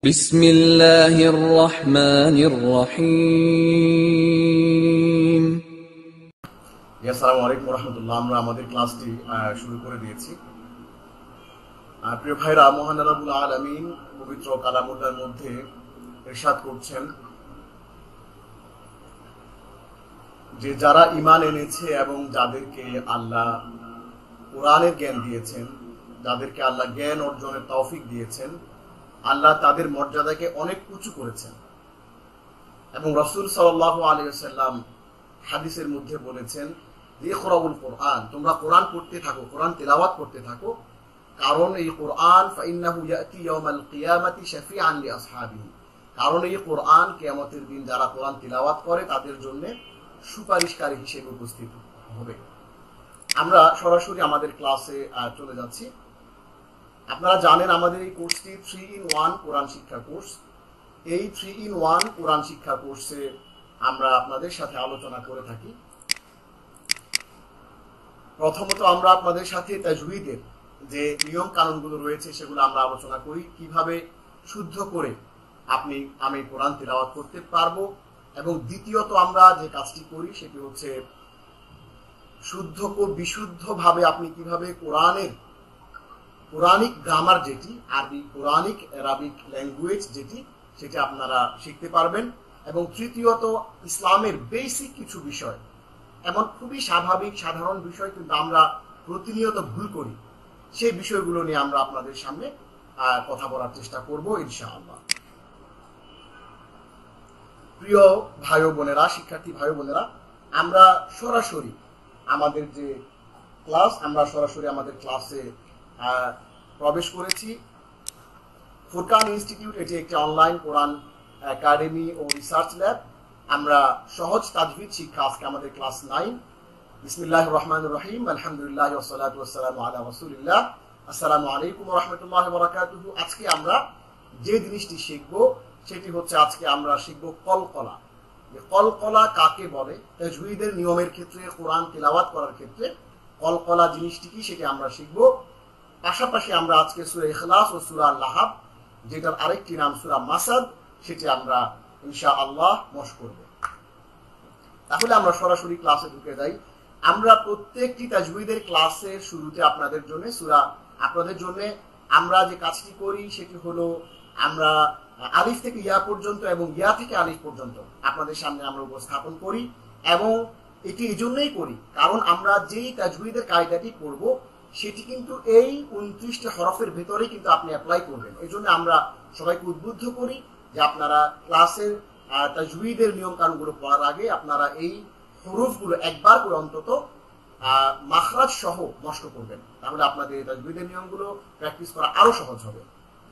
بسم الله الرحمن الرحيم আসসালামু আলাইকুম রাহমাতুল্লাহ। আমরা আমাদের ক্লাসটি শুরু করে দিয়েছি। প্রিয় ভাইরা, মহান রব্বুল আলামিন পবিত্র কালামুল্লাহর মধ্যে ইরশাদ করছেন যে যারা ঈমান এনেছে এবং যাদেরকে আল্লাহ কোরআনের জ্ঞান দিয়েছেন, যাদেরকে আল্লাহ জ্ঞান অর্জনের তৌফিক দিয়েছেন, আল্লাহ তাদের মর্যাদাকে অনেক উঁচু করেছেন। এবং রাসূল সাল্লাল্লাহু আলাইহি ওয়াসাল্লাম হাদিসের মধ্যে বলেছেন, ইকরাউল কোরআন, তোমরা কোরআন পড়তে থাকো, কোরআন তিলাওয়াত করতে থাকো, কারণ এই কোরআন ফাইন্নাহু ইয়াতি ইয়াউমাল কিয়ামাতি শাফিআন লিআসহাবিহি, কারণ এই কোরআন কিয়ামতের দিন যারা কোরআন তিলাওয়াত করে তাদের জন্য সুপারিশকারী হিসেবে উপস্থিত হবে। আমরা সরাসরি আমাদের ক্লাসে চলে যাচ্ছি। আপনারা জানেন আমাদের এই কোর্সটি 3-in-1 কোরআন শিক্ষা কোর্স। এই 3-in-1 কোরআন শিক্ষা কোর্সে আমরা আপনাদের সাথে আলোচনা করে থাকি। প্রথমত আমরা আপনাদের সাথে তাজউইদের যে নিয়ম কানুনগুলো রয়েছে সেগুলো আমরা আলোচনা করি, কিভাবে শুদ্ধ করে আমি কোরআন তিলাওয়াত করতে পারবো। এবং দ্বিতীয়ত আমরা যে কাজটি করি সেটি হচ্ছে শুদ্ধ বিশুদ্ধভাবে আপনি কিভাবে কোরআনিক গ্রামার যেটি আরবি কোরআনিক অ্যারাবিক ল্যাঙ্গুয়েজ যেটি সেটা আপনারা শিখতে পারবেন। এবং তৃতীয়ত ইসলামের বেসিক কিছু বিষয়, এমন খুবই স্বাভাবিক সাধারণ বিষয় কিন্তু আমরা প্রতিনিয়ত ভুল করি, সেই বিষয়গুলো নিয়ে আমরা আপনাদের সামনে কথা বলার চেষ্টা করব ইনশাআল্লাহ। প্রিয় ভাই বোনেরা, শিক্ষার্থী ভাই বোনেরা, আমরা সরাসরি আমাদের যে ক্লাস, আমরা সরাসরি আমাদের ক্লাসে প্রবেশ করেছি। ফুরকান ইনস্টিটিউট এটি একটি অনলাইন কোরআন একাডেমি ও রিসার্চ ল্যাব। আমরা সহজ তাজবিদ শিক্ষা, আজকে আমাদের ক্লাস 9। বিসমিল্লাহির রহমানির রহিম, আলহামদুলিল্লাহ ওয়াসসালাতু ওয়াসসালামু আলা রাসূলিল্লাহ। আসসালামু আলাইকুম ওয়া রাহমাতুল্লাহি ওয়া বারাকাতুহু। আজকে আমরা যে জিনিসটি শিখব সেটি হচ্ছে, আজকে আমরা শিখব কলকলা। কলকলা কাকে বলে, তাজউইদের নিয়মের ক্ষেত্রে, কোরআন তিলাওয়াত করার ক্ষেত্রে কলকলা জিনিসটি কি সেটি আমরা শিখব। পাশাপাশি আমরা আজকে সূরা ইখলাস ও সূরা লাহাব, যেটার আরেকটি নাম সূরা মাসাদ, সেটি আমরা ইনশাআল্লাহ মশ করব। তাহলে আমরা সরাসরি ক্লাসে ঢুকে যাই। আমরা প্রত্যেকটি তাজউইদের ক্লাসের শুরুতে আপনাদের জন্য আমরা যে কাজটি করি সেটি হলো, আমরা আলিফ থেকে ইয়া পর্যন্ত এবং ইয়া থেকে আলিফ পর্যন্ত আপনাদের সামনে আমরা উপস্থাপন করি। এবং এটি এই জন্যই করি কারণ আমরা যেই তাজউইদের কায়দাটি পড়ব সেটি কিন্তু এই 29টি হরফের ভেতরেই কিন্তু আপনি অ্যাপ্লাই করবেন। এই জন্য আমরা সবাইকে উদ্বুদ্ধ করি যে আপনারা ক্লাসের তাজউইদের নিয়ম কানুনগুলো পড়ার আগে আপনারা এই হরফগুলো একবার করে অন্তত মাখরাজ সহ নষ্ট করবেন, তাহলে আপনাদের তাজউইদের নিয়মগুলো প্র্যাকটিস করা আরো সহজ হবে।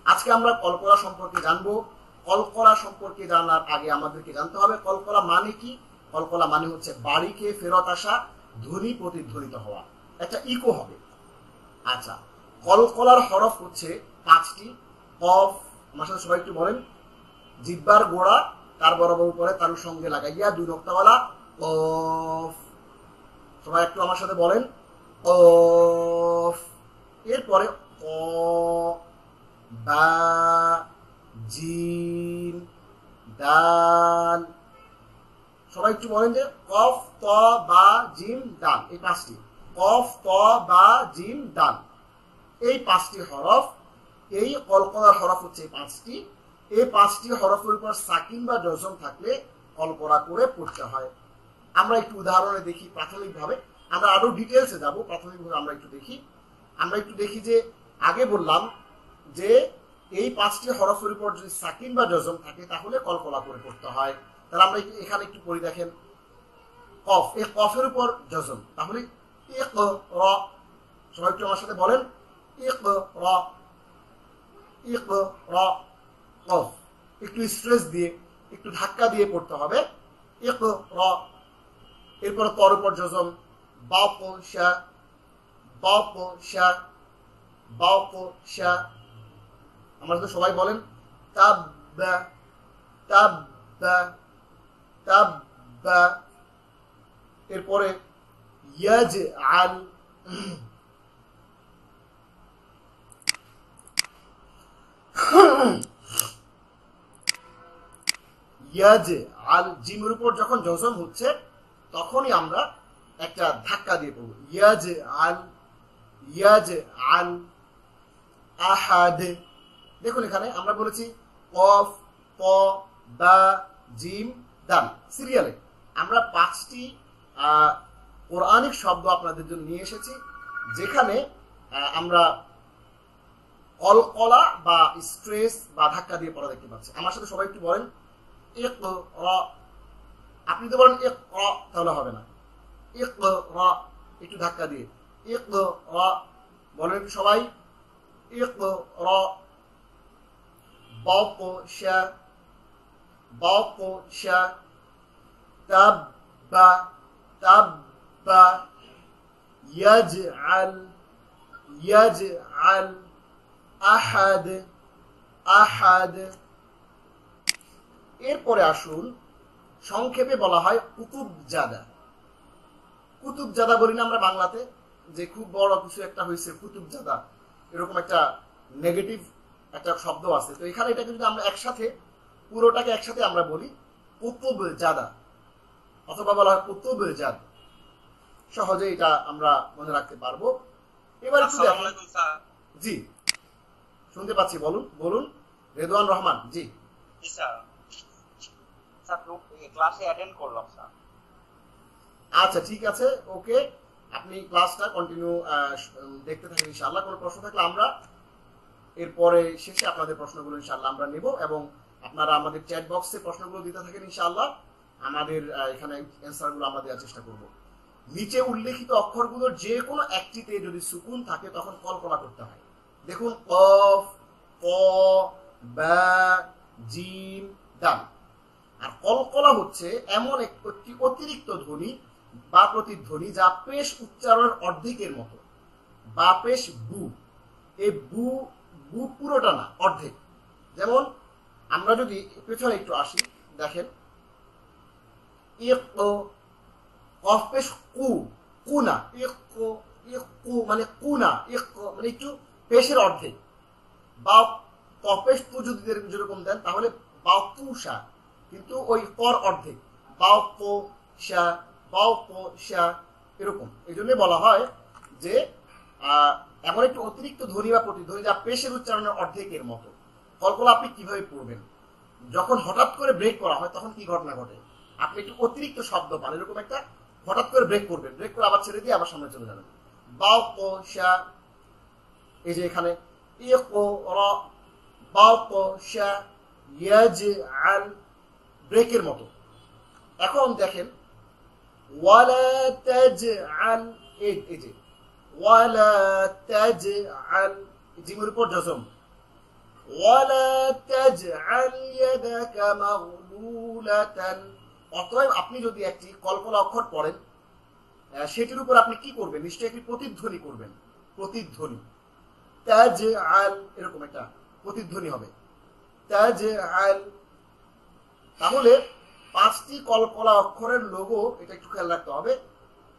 আজকে আমরা কলকলা সম্পর্কে জানবো। কলকলা সম্পর্কে জানার আগে আমাদেরকে জানতে হবে কলকলা মানে কি। কলকলা মানে হচ্ছে বাড়িকে ফেরত আসা, ধ্বনি প্রতিধ্বনিত হওয়া, একটা ইকো হবে। আচ্ছা, কলকলার হরফ হচ্ছে 5টি। কফ, আমার সাথে সবাই একটু বলেন, জিহ্বার গোড়া তার বরাবর উপরে তার সঙ্গে লাগাইয়া 2 নোক্তাওয়ালা কফ। সবাই একটু আমার সাথে বলেন কফ। এরপরে ক, বা, জিম, দাল। সবাই একটু বলেন যে কফ, ত, বা, জিম, দাল, এই 5টি। কফ, ত, বা, জিম, দাল, এই 5টি হরফ। এই কলকলার হরফ হচ্ছে 5টি। এই 5টি হরফের উপর সাকিন বা জজম থাকলে কলকলা করে পড়তে হয়। আমরা একটু উদাহরণে দেখি প্রাথমিকভাবে, আমরা আরো ডিটেলসে যাব। প্রাথমিকভাবে আমরা একটু দেখি যে আগে বললাম যে এই 5টি হরফের উপর যদি সাকিন বা জজম থাকে তাহলে কলকলা করে পড়তে হয়। তাহলে আমরা এখানে একটু পড়ি, দেখেন কফ, এই কফের উপর জজম, তাহলে ইকরা। সবাই একটু আমার সাথে বলেন ইকরা, ইকরা, কফ। একটু স্ট্রেস দিয়ে, একটু ধাক্কা দিয়ে পড়তে হবে, ইকরা। এরপর তর উপর জজম, বাতশা, বাতশা, বাতশা। আমরা তো সবাই বলেন তাব্বা, তাব্বা, তাব্বা। এরপরে ইয়াজআল, ইয়াজ আল, জিমের উপর যখন জজম হচ্ছে তখনই আমরা একটা ধাক্কা দিয়ে পড়ব। ইয়াজ আল, ইয়াজ আল আহাদ। দেখুন এখানে আমরা বলেছি কফ, ক, বা, জিম, দাল, সিরিয়ালে আমরা 5টি কোরআনিক শব্দ আপনাদের জন্য নিয়ে এসেছি, যেখানে আমরা কলকলা বা স্ট্রেস বা ধাক্কা দিয়ে পড়া দেখতে পাচ্ছি। আমার সাথে সবাই একটু বলেন ইকরা। আপনি তো বলেন ইকরা, তাহলে হবে না। ইকরা একটু ধাক্কা দিয়ে ইকরা বলেন একটু সবাই। ইকরা। বাতশা, বাতশা। তাব্বা, তাব্বা। ইয়াজআল, ইয়াজআল। আহাদ, আহাদ। এরপরে আসুন, সংক্ষেপে বলা হয় কুতুবজাদা। কুতুবজাদা বলি না আমরা বাংলাতে, যে খুব বড় কিছু একটা হয়েছে কুতুবজাদা, এরকম একটা নেগেটিভ একটা শব্দ আছে। তো এখানে এটাকে যদি আমরা একসাথে, পুরোটাকে একসাথে আমরা বলি কুতুবজাদা, অথবা বলা হয় কুতুবজাদ, সহজে এটা আমরা মনে রাখতে পারবো। এবার একটু দেখেন। জি, শুনতে পাচ্ছি, বলুন বলুন। রেদওয়ান রহমান, জি। ক্লাসে অ্যাটেন্ড করলাম স্যার। আচ্ছা, ঠিক আছে, ওকে। আপনি ক্লাসটা কন্টিনিউ দেখতে থাকেন ইনশাআল্লাহ। কোনো প্রশ্ন থাকলে আমরা এরপরে শেষে আপনাদের প্রশ্নগুলো ইনশাআল্লাহ আমরা নেব, এবং আপনারা আমাদের চ্যাট বক্সে প্রশ্নগুলো দিতে থাকেন ইনশাআল্লাহ। আমাদের এখানে অ্যান্সারগুলো আমরা দেওয়ার চেষ্টা করব। নিচে উল্লেখিত অক্ষরগুলোর যে কোনো একটিতে যদি সুকুন থাকে তখন কলকলা করতে হয়। দেখুন কফ, ক, বা, জিম, দাল। আর কলকলা হচ্ছে এমন একটি অতিরিক্ত ধ্বনি বা প্রতিধ্বনি যা পেশ উচ্চারণের অর্ধেকের মতো, বা পেশ বু। এই বু, বু পুরোটা না, অর্ধেক। যেমন আমরা যদি পেছনে একটু আসি, দেখেন কফ পেশ কু, কুনা, ইকু মানে কুনা, মানে একটু পেশের অর্ধেক। বা কপেশ তু যদি যেরকম দেন তাহলে বাপুষা, কিন্তু ওই কর অর্ধেক, বাপোষা, বাপোষা, এরকম। এই জন্য বলা হয় যে এমন একটু অতিরিক্ত ধ্বনি বা প্রতিধ্বনি যা পেশের উচ্চারণের অর্ধেকের মতো। কলকলা আপনি কিভাবে পড়বেন? যখন হঠাৎ করে ব্রেক করা হয় তখন কি ঘটনা ঘটে? আপনি একটু অতিরিক্ত শব্দ পান, এরকম একটা হঠাৎ করে ব্রেক করবেন, ব্রেক করে আবার ছেড়ে দিয়ে আবার সামনে চলে যাবেন। বাপোষা, এই যে এখানে ইকরা, বাতশা, ইয়াজআল, ব্রেকের মতো। এখন দেখেন ওয়ালা তাজআল, এই যে ওয়ালা তাজআল, জিমের উপর জজম। ওয়ালা তাজআল ইয়াদাকা মাগলুলাতান। অতএব আপনি যদি একটি কলকলা অক্ষর পড়েন, সেটির উপর আপনি কি করবেন? নিশ্চয়ই একটি প্রতিধ্বনি করবেন, প্রতিধ্বনি। তাজআল, এরকম একটা প্রতিধ্বনি হবে, তাজআল। তাহলে 5টি কলকলা অক্ষরের লোগো, এটা একটু খেয়াল রাখতে হবে।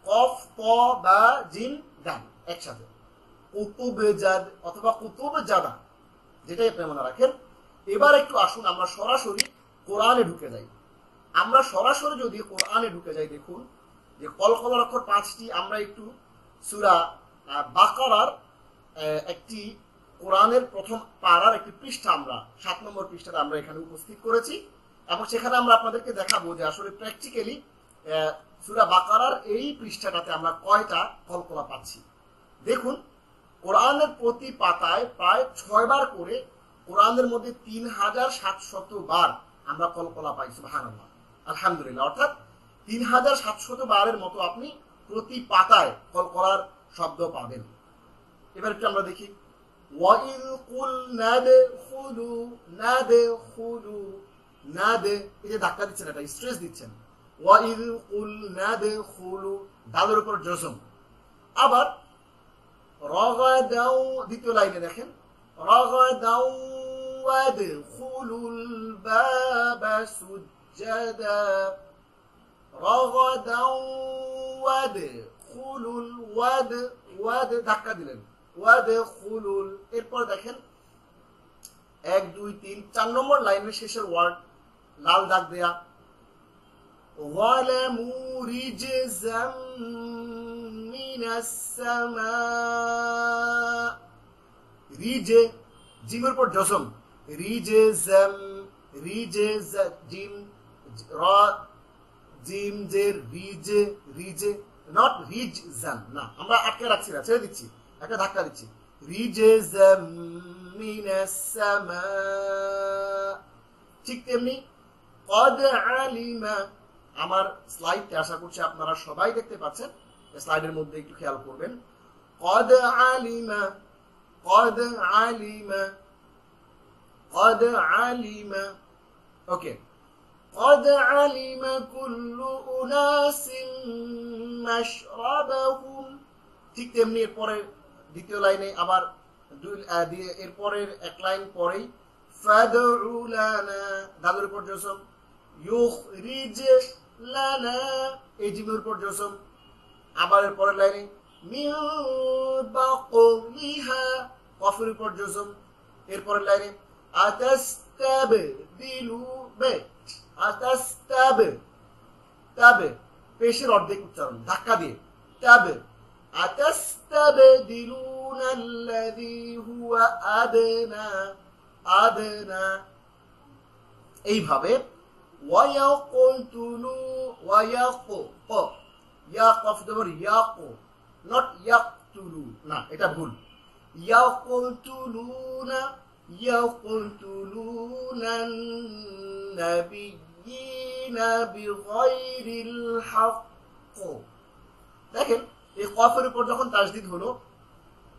কফ, ক, বা, জিম, দাল একসাথে। কুতুবজাদ অথবা কুতুবজাদা, যেটাই আপনি মনে রাখেন। এবার একটু আসুন আমরা সরাসরি কোরআনে ঢুকে যাই। আমরা সরাসরি যদি কোরআনে ঢুকে যাই, দেখুন যে কলকলার অক্ষর 5টি। আমরা একটু সূরা বাকারার একটি কোরআনের প্রথম পারার একটি পৃষ্ঠা, আমরা 7 নম্বর পৃষ্ঠাটা আমরা এখানে উপস্থিত করেছি, এবং সেখানে আমরা আপনাদেরকে দেখাবো যে আসলে প্র্যাকটিক্যালি সূরা বাকারার এই পৃষ্ঠাটাতে আমরা কয়টা কলকলা পাচ্ছি। দেখুন, কোরআনের প্রতি পাতায় প্রায় 6 বার করে, কোরআনের মধ্যে 3700 বার আমরা কলকলা পাই। সুবহানাল্লাহ, আলহামদুলিল্লাহ। অর্থাৎ 3700 বারের মতো আপনি প্রতি পাতায় কলকলার শব্দ পাবেন। এবার একটু আমরা দেখি। ওয়াইল কুলনা দুখুলু, নাদখুলু, নাদে, এই যে ধাক্কা দিচ্ছেন, এটা স্ট্রেস দিচ্ছেন। ওয়াইল কুলনা দুখুলু, দালের উপর জজম। আবার রাগাদাউ, দ্বিতীয় লাইনে দেখেন, রাগাদাউ ওয়াদখুলুল বাবা সুজ্জাদা, রাগাদাউ ওয়াদখুলুল, ওয়াদ ধাক্কা দিলেন, ওয়াদখুলুল। এরপর দেখেন 1 2 3 4 নম্বর লাইনের শেষের ওয়ার্ড লাল দাগ দেয়া। ظلموا رجزا من السماء রিজে জিমের উপর জজম রিজেজাম রিজেজ জিম রা জিম জের রিজে রিজে নট রিজজাম না, আমরা আটকে রাখছি না, ছেড়ে দিচ্ছি, একটা ধাক্কা দিচ্ছি। রিজেজাম মিনাস সামা। ঠিক তেমনি কদ আলিমা, আমার স্লাইডটা আশা করছি আপনারা সবাই দেখতে পাচ্ছেন, স্লাইডের মধ্যে একটু খেয়াল করবেন। কদ আলিমা قد علم قد علم ওকে قد علم كل أناس مشربهم। ঠিক তেমনি এরপরে দ্বিতীয় লাইনে আবার এরপরের এক লাইন পরেই ফাদউ লানা দালের উপর জসম ইউখরিজ লানা এই জিমের উপর জসম। আবার এরপরের লাইনে মিন বাকলিহা কফের উপর জজম। এরপরের লাইনে আতাস্তাবদিলু বে আতাস্তাব তাবে পেশের অর্ধেক উচ্চারণ ধাক্কা দিয়ে তাবে আতাস্তাবদিলুনা আল্লাযী হুয়া আদনা আদনা। এইভাবে ওয়ায়াকুলতুলু ওয়ায়াকু ইয়া কফ দেবর ইয়াকু নট ইয়াকতুলু না, এটা ভুল। ইয়াকুলতুলুনা ইয়াকুলতুলুনা নাবিয়িনা বিগাইরিল হক। দেখেন এই কফের উপর যখন তাসদিদ হলো,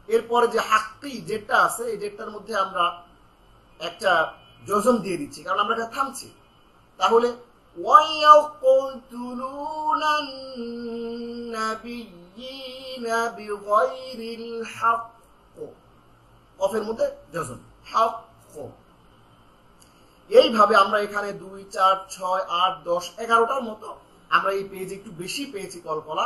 এরপরে যে হাক্কি যেটা আছে এই যেটার মধ্যে আমরা একটা জজম দিয়ে দিচ্ছি, কারণ আমরা এটা থামছি। তাহলে وَيَقْتُلُونَ النَّبِيِّينَ بِغَيْرِ الْحَقِّ কফের মধ্যে জজম হক। এইভাবে আমরা এখানে 2, 4, 6, 8, 10, 11টার মতো আমরা এই পেজে একটু বেশি পেয়েছি কলকলা,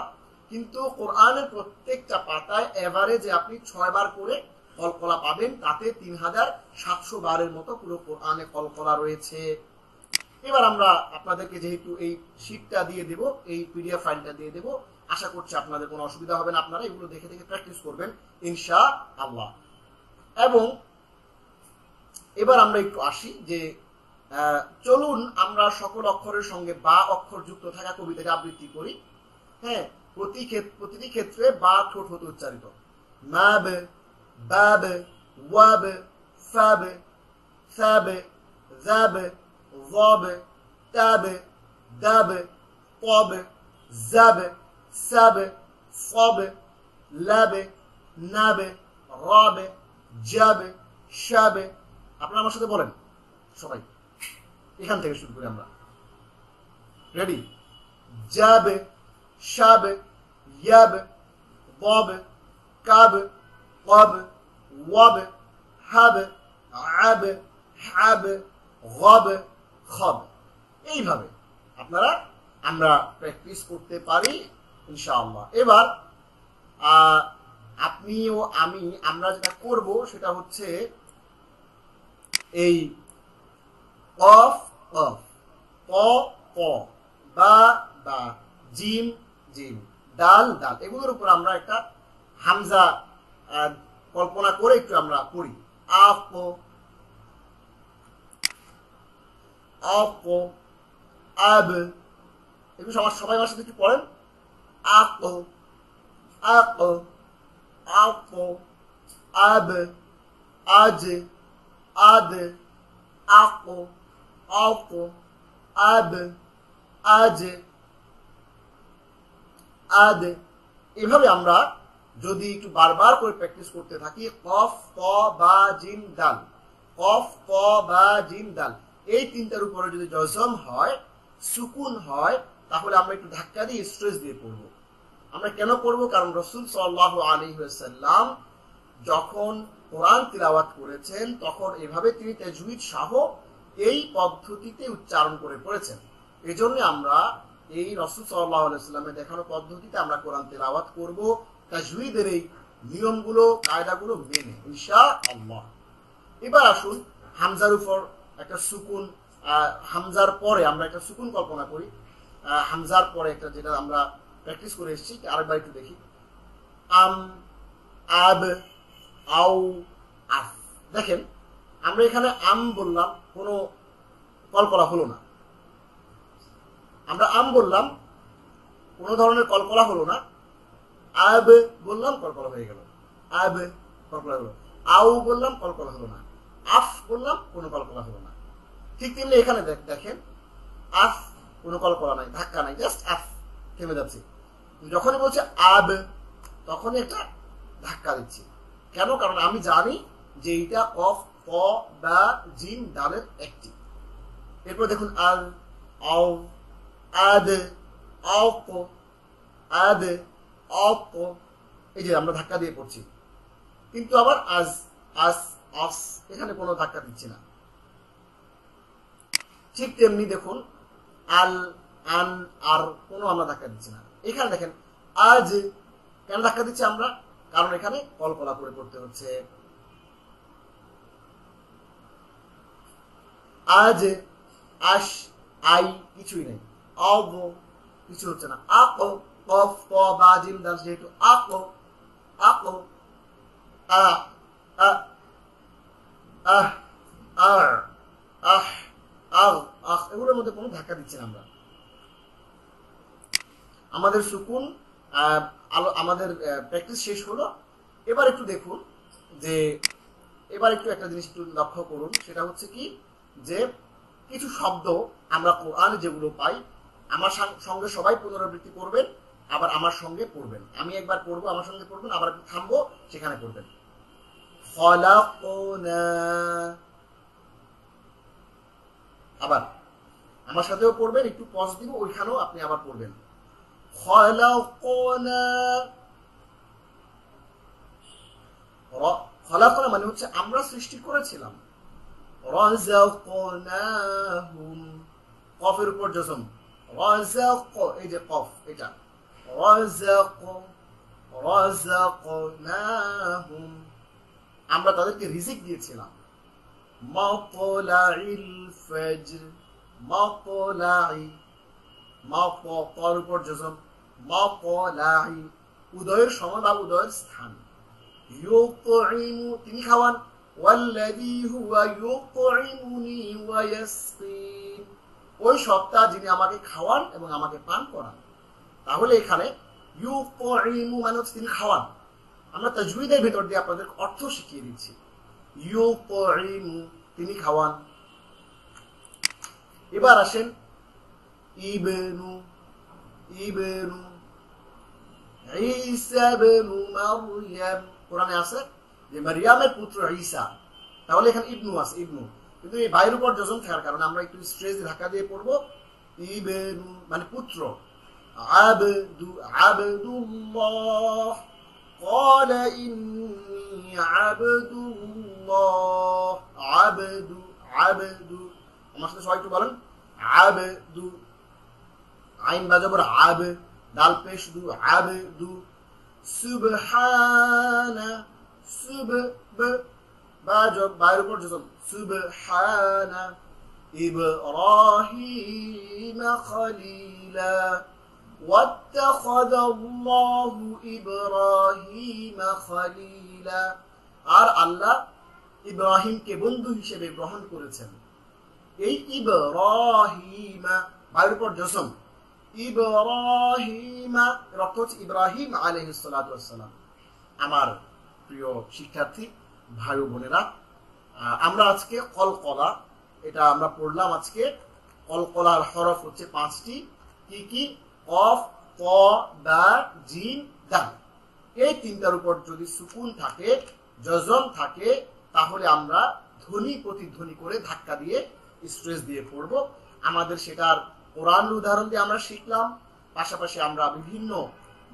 কিন্তু কোরআনের প্রত্যেকটা পাতায় এভারেজে আপনি 6 বার করে কলকলা পাবেন, তাতে 3700 বারের মতো পুরো কোরআনে কলকলা রয়েছে। এবার আমরা আপনাদেরকে যেহেতু এই শীটটা দিয়ে দেব, এই পিডিএফ ফাইলটা দিয়ে দেব, আশা করছি আপনাদের কোনো অসুবিধা হবে না, আপনারা এগুলো দেখে দেখে প্র্যাকটিস করবেন ইনশাআল্লাহ। এবং এবার আমরা একটু আসি যে চলুন আমরা সকল অক্ষরের সঙ্গে বা অক্ষর যুক্ত থাকা কবিতাকে আবৃত্তি করি। হ্যাঁ, প্রতিটি ক্ষেত্রে বা ঠোঁট হতে উচ্চারিত। মাব বাব ওয়াব ফাব সাব যাব ضاب تاب داب طاب زاب ساب صاب لاب ناب راب جاب شاب। আপনারা আমার সাথে বলেন সবাই, এখান থেকে শুরু করি আমরা। রেডি? জাব শাব ইয়াব ضاب কাব قب ওয়াব হাব আব হাব গব খব। এইভাবে আপনারা আমরা প্র্যাকটিস করতে পারি ইনশাআল্লাহ। এবার আপনি ও আমি আমরা যেটা করব সেটা হচ্ছে এই কফ কফ, ক ক, বা বা, জিম জিম, দাল দাল, এগুলোর উপর আমরা একটা হামজা কল্পনা করে একটু আমরা পড়ি। আফ আপ আব, এগুলো সবাই আমার সাথে একটু পড়েন। আপ আপ আপ আব আজ আদ আপ আপ আব আজ আদ। এভাবে আমরা যদি একটু বারবার করে প্র্যাকটিস করতে থাকি, কফ ক বা জিম দাল, কফ ক বা জিম দাল, এই তিনটার উপরে যদি জজম হয়, সুকুন হয়, তাহলে আমরা একটু ধাক্কা দিয়ে স্ট্রেস দিয়ে পড়বো। আমরা কেন পড়বো? কারণ রাসূল সাল্লাল্লাহু আলাইহি ওয়াসাল্লাম যখন কোরআন তিলাওয়াত করেছেন তখন এভাবে তিনি তাজউইদ সহ এই পদ্ধতিতে উচ্চারণ করে পড়েছেন। এজন্য আমরা এই রাসূল সাল্লাল্লাহু আলাইহি ওয়াসাল্লামের দেখানো পদ্ধতিতে আমরা কোরআন তিলাওয়াত করব, তাজউইদের এই নিয়মগুলো কায়দাগুলো মেনে ইনশাআল্লাহ। এবার আসুন হামজার উপর একটা সুকুন হামজার পরে আমরা একটা সুকুন কল্পনা করি। হামজার পরে একটা, যেটা আমরা প্র্যাকটিস করে এসেছি, আরেকবার একটু দেখি। আম, আব, আউ, আফ। দেখেন আমরা এখানে আম বললাম, কোনো কলকলা হলো না। আমরা আম বললাম, কোনো ধরনের কলকলা হলো না। আব বললাম, কলকলা হয়ে গেল। আব, কলকলা হলো। আউ বললাম, কলকলা হলো না। আফ বললাম, কোনো কলকলা হলো না। ঠিক তেমনি এখানে দেখেন, আফ, কোনো কলকলা নাই, ধাক্কা নাই, জাস্ট আফ, থেমে যাচ্ছে। যখনই বলছে আব, তখনই একটা ধাক্কা দিচ্ছি। কেন? কারণ আমি জানি যে এইটা কফ, ক, বা, জিম, ডালের একটি। এরপর দেখুন আল, আও, আদ, অপ, আদ, অপ, এই যে আমরা ধাক্কা দিয়ে পড়ছি। কিন্তু আবার আজ, আস, আস, এখানে কোনো ধাক্কা দিচ্ছি না। ঠিক তেমনি দেখুন আল, আন, আর, কোনো আমরা ধাক্কা দিচ্ছি না। এখানে দেখেন আজ, কেন ধাক্কা দিচ্ছি আমরা? কারণ এখানে কলকলা করে পড়তে হচ্ছে। আজ, আশ, আই, কিছুই নেই। অব, কিছু হচ্ছে না। আক, কফ, ক, বা, জিম, দাল, যেহেতু আক, আক, আ, আ, আহ, আর, আহ, আহ, আহ, এগুলোর মধ্যে কোনো ধাক্কা দিচ্ছি না আমরা। আমাদের সুকুন, আমাদের প্র্যাকটিস শেষ হলো। এবার একটু দেখুন যে, এবার একটু একটা জিনিস একটু লক্ষ্য করুন, সেটা হচ্ছে কি, যে কিছু শব্দ আমরা কোরআনে যেগুলো পাই, আমার সঙ্গে সবাই পুনরাবৃত্তি করবেন, আবার আমার সঙ্গে পড়বেন। আমি একবার পড়বো, আমার সঙ্গে পড়বেন, আবার একটু থামবো, সেখানে পড়বেন। খলাকনা, আবার আমার সাথেও পড়বেন, একটু পজ দিব, ওইখানেও আপনি আবার পড়বেন। খলাকনা, খলাকনা মানে হচ্ছে আমরা সৃষ্টি করেছিলাম। রাযাকনাহুম, কফের উপর জজম, রাযাক, এই যে কফ, এটা রাযাক, রাযাকনাহুম, আমরা তাদেরকে রিজিক দিয়েছিলাম। মাতলাইল ফাজর, মাতলাই, মাত, কর উপর জজম, মাতলাই, উদয়ের সময় বা উদয়ের স্থান। ইউতঈমু, তিনি খাওয়ান। ওয়াল্লাযী হুয়া ইউতঈমুনি ওয়া ইয়াসকিন, ওই সত্তা যিনি আমাকে খাওয়ান এবং আমাকে পান করান। তাহলে এখানে ইউতঈমু মানে হচ্ছে তিনি খাওয়ান। আমরা তাজউইদের ভিতর দিয়ে আপনাদের অর্থ শিখিয়ে দিচ্ছি। ইউতঈমু, তিনি খাওয়ান। এবার আসেন ইবনু, ইবনু, ঈসা ইবনু মারইয়াম, কোরআনে আছে যে মারিয়ামের পুত্র ঈসা, তাহলে এখানে ইবনু আছে, ইবনু, কিন্তু এই ভাইয়ের উপর জজম থাকার কারণে আমরা একটু স্ট্রেস ধাক্কা দিয়ে পড়বো। ইবনু মানে পুত্র। আবদু, আবদুল্লাহ, قال إني عبد الله, আবদু, আবদু, আমার সাথে সবাই একটু বলেন আবদু, আইন বাজাবর আব, দাল পেশ দু, আবদু। সুবহানা, সুব, বাজব, বাইরের উপর জজম, সুবহানা। ইব্রাহিম খলিলা, واتخذ الله إبراهيم خليلا, আর আল্লাহ ইব্রাহিমকে বন্ধু হিসেবে গ্রহণ করেছেন। এই ইব্রাহিমা, বাইরের উপর জজম, ইব্রাহিমা, এর অর্থ হচ্ছে ইব্রাহিম আলাইহিস সালাতু ওয়াস সালাম। আমার প্রিয় শিক্ষার্থী ভাই ও বোনেরা, আমরা আজকে কলকলা, এটা আমরা পড়লাম আজকে। কলকলার হরফ হচ্ছে 5টি। কি কি? কফ, ক, বা, জিম, দাল। এই তিনটার উপর যদি সুকুন থাকে, জজম থাকে, তাহলে আমরা ধ্বনি প্রতিধ্বনি করে ধাক্কা দিয়ে স্ট্রেস দিয়ে পড়ব। আমাদের সেটার কোরআন উদাহরণ দিয়ে আমরা শিখলাম, পাশাপাশি আমরা বিভিন্ন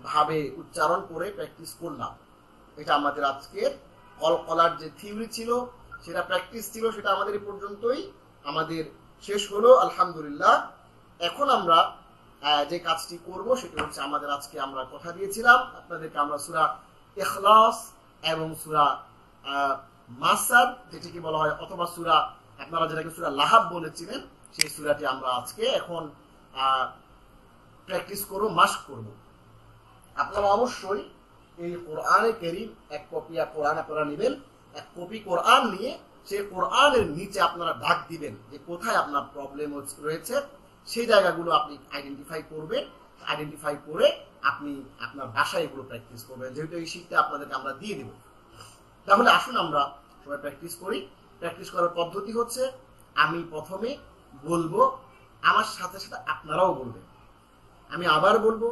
ভাবে উচ্চারণ করে প্র্যাকটিস করলাম। এটা আমাদের আজকের কলকলার যে থিওরি ছিল, সেটা প্র্যাকটিস ছিল, সেটা আমাদের এই পর্যন্তই আমাদের শেষ হলো, আলহামদুলিল্লাহ। এখন আমরা যে কাজটি করব সেটা হচ্ছে, আমাদের আজকে আমরা কথা দিয়েছিলাম আপনাদেরকে, আমরা সূরা ইখলাস এবং সূরা মাসাদ, যেটিকে বলা হয়, অথবা সূরা, আপনারা যেটাকে সূরা লাহাব বলেছিলেন, সেই সূরাটি আমরা আজকে এখন প্র্যাকটিস করব, মাস্ক করব। আপনারা অবশ্যই এই কোরআনে কারীম এক কপি কোরআন আপনারা নেবেন, এক কপি কোরআন নিয়ে সেই কোরআনের নিচে আপনারা দাগ দিবেন যে কোথায় আপনার প্রবলেম রয়েছে, সেই জায়গাগুলো আপনি আইডেন্টিফাই করবেন। আইডেন্টিফাই করে আপনি আপনার বাসায় এগুলো প্র্যাকটিস করবেন, যেহেতু এই শিক্ষা আপনাদেরকে আমরা দিয়ে দেব। তাহলে আসুন আমরা সবাই প্র্যাকটিস করি। প্র্যাকটিস করার পদ্ধতি হচ্ছে, আমি প্রথমে বলবো, আমার সাথে সাথে আপনারাও বলবেন। আমি আবার বলবো,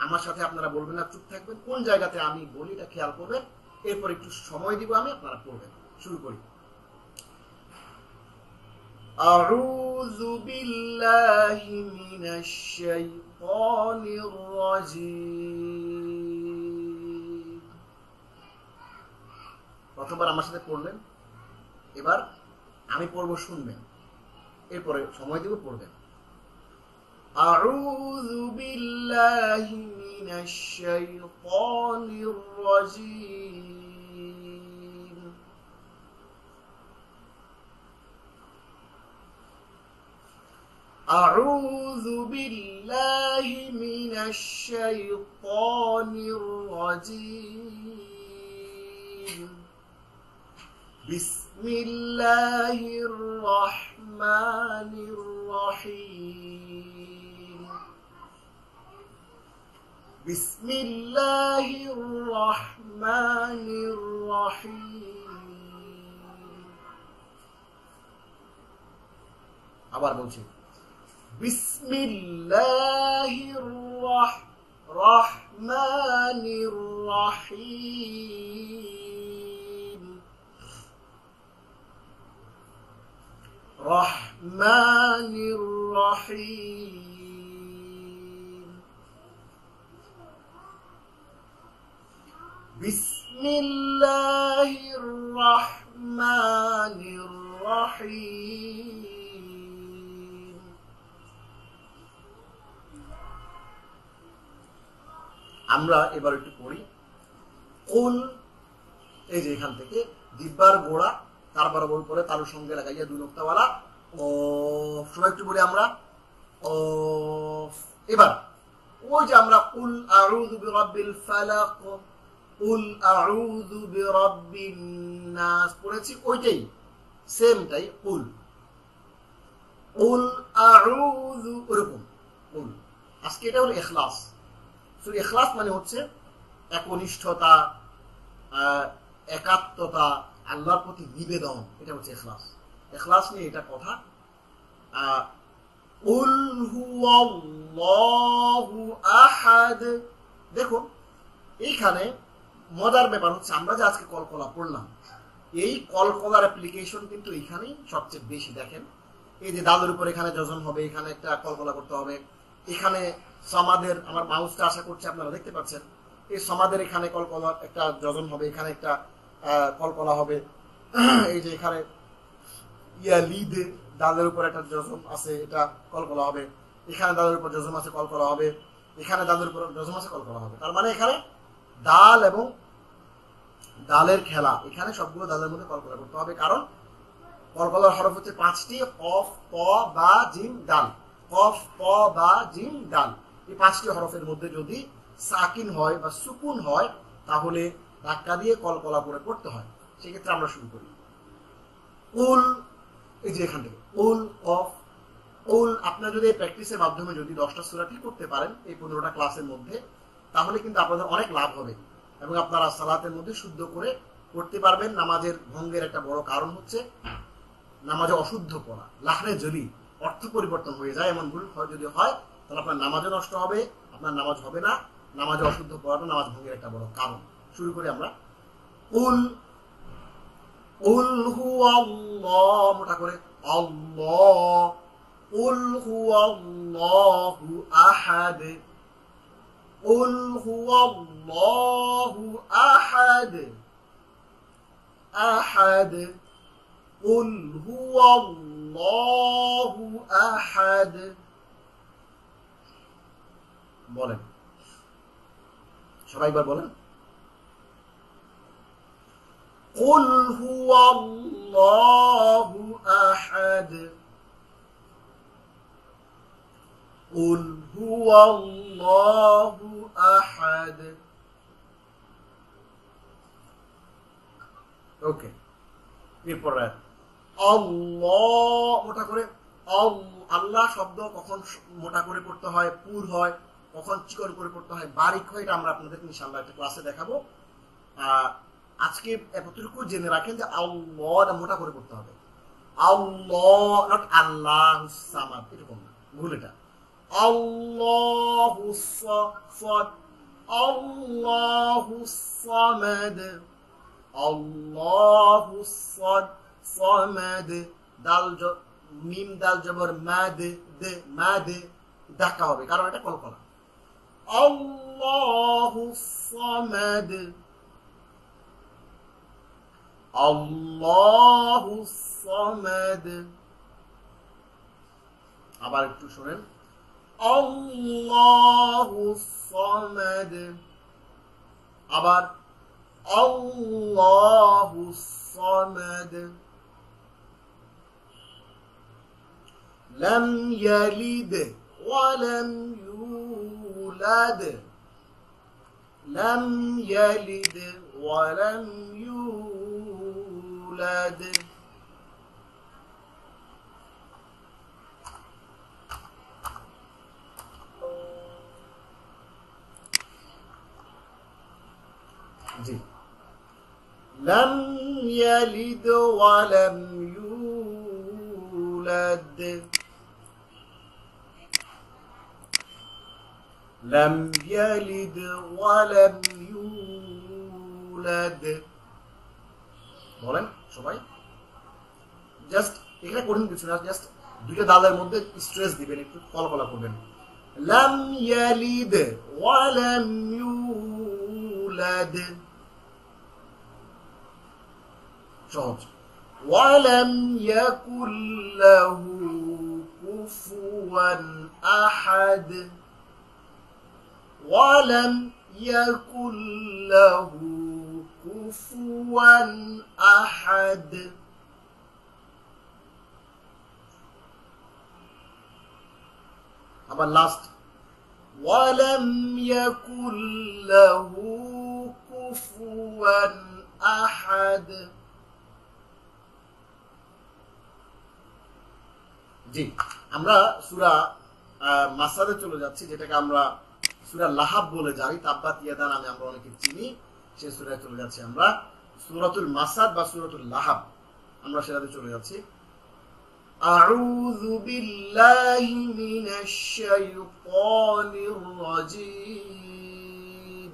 আমার সাথে আপনারা বলবেন না, চুপ থাকবেন। কোন জায়গাতে আমি বলি এটা খেয়াল করবেন। এরপর একটু সময় দিব আমি, আপনারা পড়বেন। শুরু করি। আউযু বিল্লাহি মিনাশ শাইতানির রাজীম। প্রথমবার আমার সাথে পড়লেন, এবার আমি পড়বো, শুনবেন, এরপরে সময় দিব, পড়বেন। আউযু বিল্লাহি মিনাশ শাইতানির রাজীম। আউযু বিল্লাহি মিনাশ শাইতানির রাজীম। বিসমিল্লাহির রহমানির রহিম। বিসমিল্লাহির রহমানির রহিম। আবার বলছি, বিসমিল্লাহির রহমানির রহিম। রহমানির রহিম। বিসমিল্লাহির রহমানির রহিম। আমরা এবার একটু পড়ি। কুল, এই যে এখান থেকে জিহ্বার গোড়া তার বরাবর করে তালুর সঙ্গে লাগাইয়া দুই নোক্তাওয়ালা ও, সবাই একটু বলি আমরা ও। এবার ওই যে আমরা কুল আউযু বিরাব্বিল ফালাক, কুল আউযু বিরাব্বিন নাস পড়েছি, ওইটাই সেমটাই কুল। কুল আউযু, ওরকম কুল। আজকে এটা হলো ইখলাস। সূরা ইখলাস মানে হচ্ছে একনিষ্ঠতা, একাত্মতা, আল্লাহর প্রতি নিবেদন, এটা হচ্ছে ইখলাস। ইখলাস নিয়ে এটা কথা। কুল হুয়াল্লাহু আহাদ। দেখুন এইখানে মজার ব্যাপার হচ্ছে, আমরা যে আজকে কলকলা পড়লাম, এই কলকলার অ্যাপ্লিকেশন কিন্তু এখানেই সবচেয়ে বেশি। দেখেন এই যে দালের উপর এখানে যজন হবে, এখানে একটা কলকলা করতে হবে। এখানে সমাদের, আমার মাউসটা আশা করছি আপনারা দেখতে পাচ্ছেন, এই সমাদের এখানে কলকলার একটা যজন হবে, এখানে একটা কলকলা হবে। এই যে এখানে লিদে দালের উপর একটা যজম আছে, এটা কলকলা হবে। এখানে দালের উপর যজম আছে, কলকলা হবে। এখানে দালের উপর যজম আছে, কলকলা হবে। তার মানে এখানে দাল এবং দালের খেলা, এখানে সবগুলো দালের মধ্যে কলকলা করতে হবে। কারণ কলকলার হরফ হচ্ছে 5টি, কফ, ক, বা, জিম, দাল। কফ, ক, বা, জিম, দাল, এই 5টি হরফের মধ্যে যদি সাকিন হয় বা সুকুন হয়, তাহলে ধাক্কা দিয়ে কলকলা করে পড়তে হয়। সেক্ষেত্রে আমরা শুরু করি। কুল, এই যে এখান থেকে কুল, কফ, কুল। আপনারা যদি এই প্র্যাকটিসের মাধ্যমে যদি 10টা সূরা ঠিক করতে পারেন এই 15টা ক্লাসের মধ্যে, তাহলে কিন্তু আপনাদের অনেক লাভ হবে এবং আপনারা সালাতের মধ্যে শুদ্ধ করে পড়তে পারবেন। নামাজের ভঙ্গের একটা বড় কারণ হচ্ছে নামাজে অশুদ্ধ পড়া, লাহনে জলি, অর্থ পরিবর্তন হয়ে যায়। এমন ভুল যদি হয় তাহলে আপনার নামাজও নষ্ট হবে, আপনার নামাজ হবে না। নামাজে অশুদ্ধ পড়াটা নামাজ ভঙ্গের একটা বড় কারণ। শুরু করি আমরা। কুল, কুল হুয়াল্লাহ, মোটা করে আল্লাহ। কুল হুয়াল্লাহু আহাদ। কুল হুয়াল্লাহু আহাদ। আহাদ। কুল হুয়াল্লাহু আহাদ। বলেন সবাই, একবার বলেন। কুল হুয়াল্লাহু আহাদ। قل هو الله أحد. ওকে, এরপর আল্লাহ মোটা করে, আল্লাহ শব্দ কখন মোটা করে পড়তে হয়, পুর হয়, কখন চিকন করে পড়তে হয়, বারিক হয়, এটা আমরা আপনাদেরকে ইনশাআল্লাহ একটা ক্লাসে দেখাবো। আজকে এতটুকু জেনে রাখেন যে আল্লাহটা মোটা করে পড়তে হবে। আল্লাহ, নট আল্লাহ সামাদ, এরকম না, ভুল এটা। আল্লাহু সাদ, আল্লাহু সামাদ, আল্লাহু সাদ সামাদ, দাল মিম দাল জবর মাদ, দে মাদ ধাক্কা হবে, কারণ এটা কলকলা। আল্লাহু সামাদ, আল্লাহু সামাদ। আবার একটু শুনেন, আল্লাহু সামাদ, আবার আল্লাহু সামাদ। লাম ইয়ালিদ ওয়া লাম ইউলাদ, লাম ইয়ালিদ ওয়া লাম ইউলাদ। জি, লাম ইয়ালিদ ওয়া লাম ইউলাদ, লাম ইয়ালিদ ওয়া লাম ইউলাদ। বলেন সবাই, জাস্ট এখানে কঠিন কিছু না, জাস্ট দুইটা দালের মধ্যে স্ট্রেস দিবেন, একটু কলকলা করবেন। লাম ইয়ালিদ ওয়া লাম ইউলাদ, সহজ। ওয়ালাম ইয়াকুল লাহু কুফুয়ান আহাদ, ওয়ালাম ইয়াকুল লাহু কুফুয়ান আহাদ। আবার লাস্ট, ওয়ালাম ইয়াকুল লাহু কুফুয়ান আহাদ। জি, আমরা সূরা মাসাদে চলে যাচ্ছি, যেটাকে আমরা সূরা লাহাব বলে জানি, তাব্বাত ইয়াদা নামে আমরা অনেকে চিনি। সেই সূরায় চলে যাচ্ছি আমরা, সূরাতুল মাসাদ বা সূরাতুল লাহাব, আমরা সেটাতে চলে যাচ্ছি। আউযু বিল্লাহি মিনাশ শাইতানির রাজীম।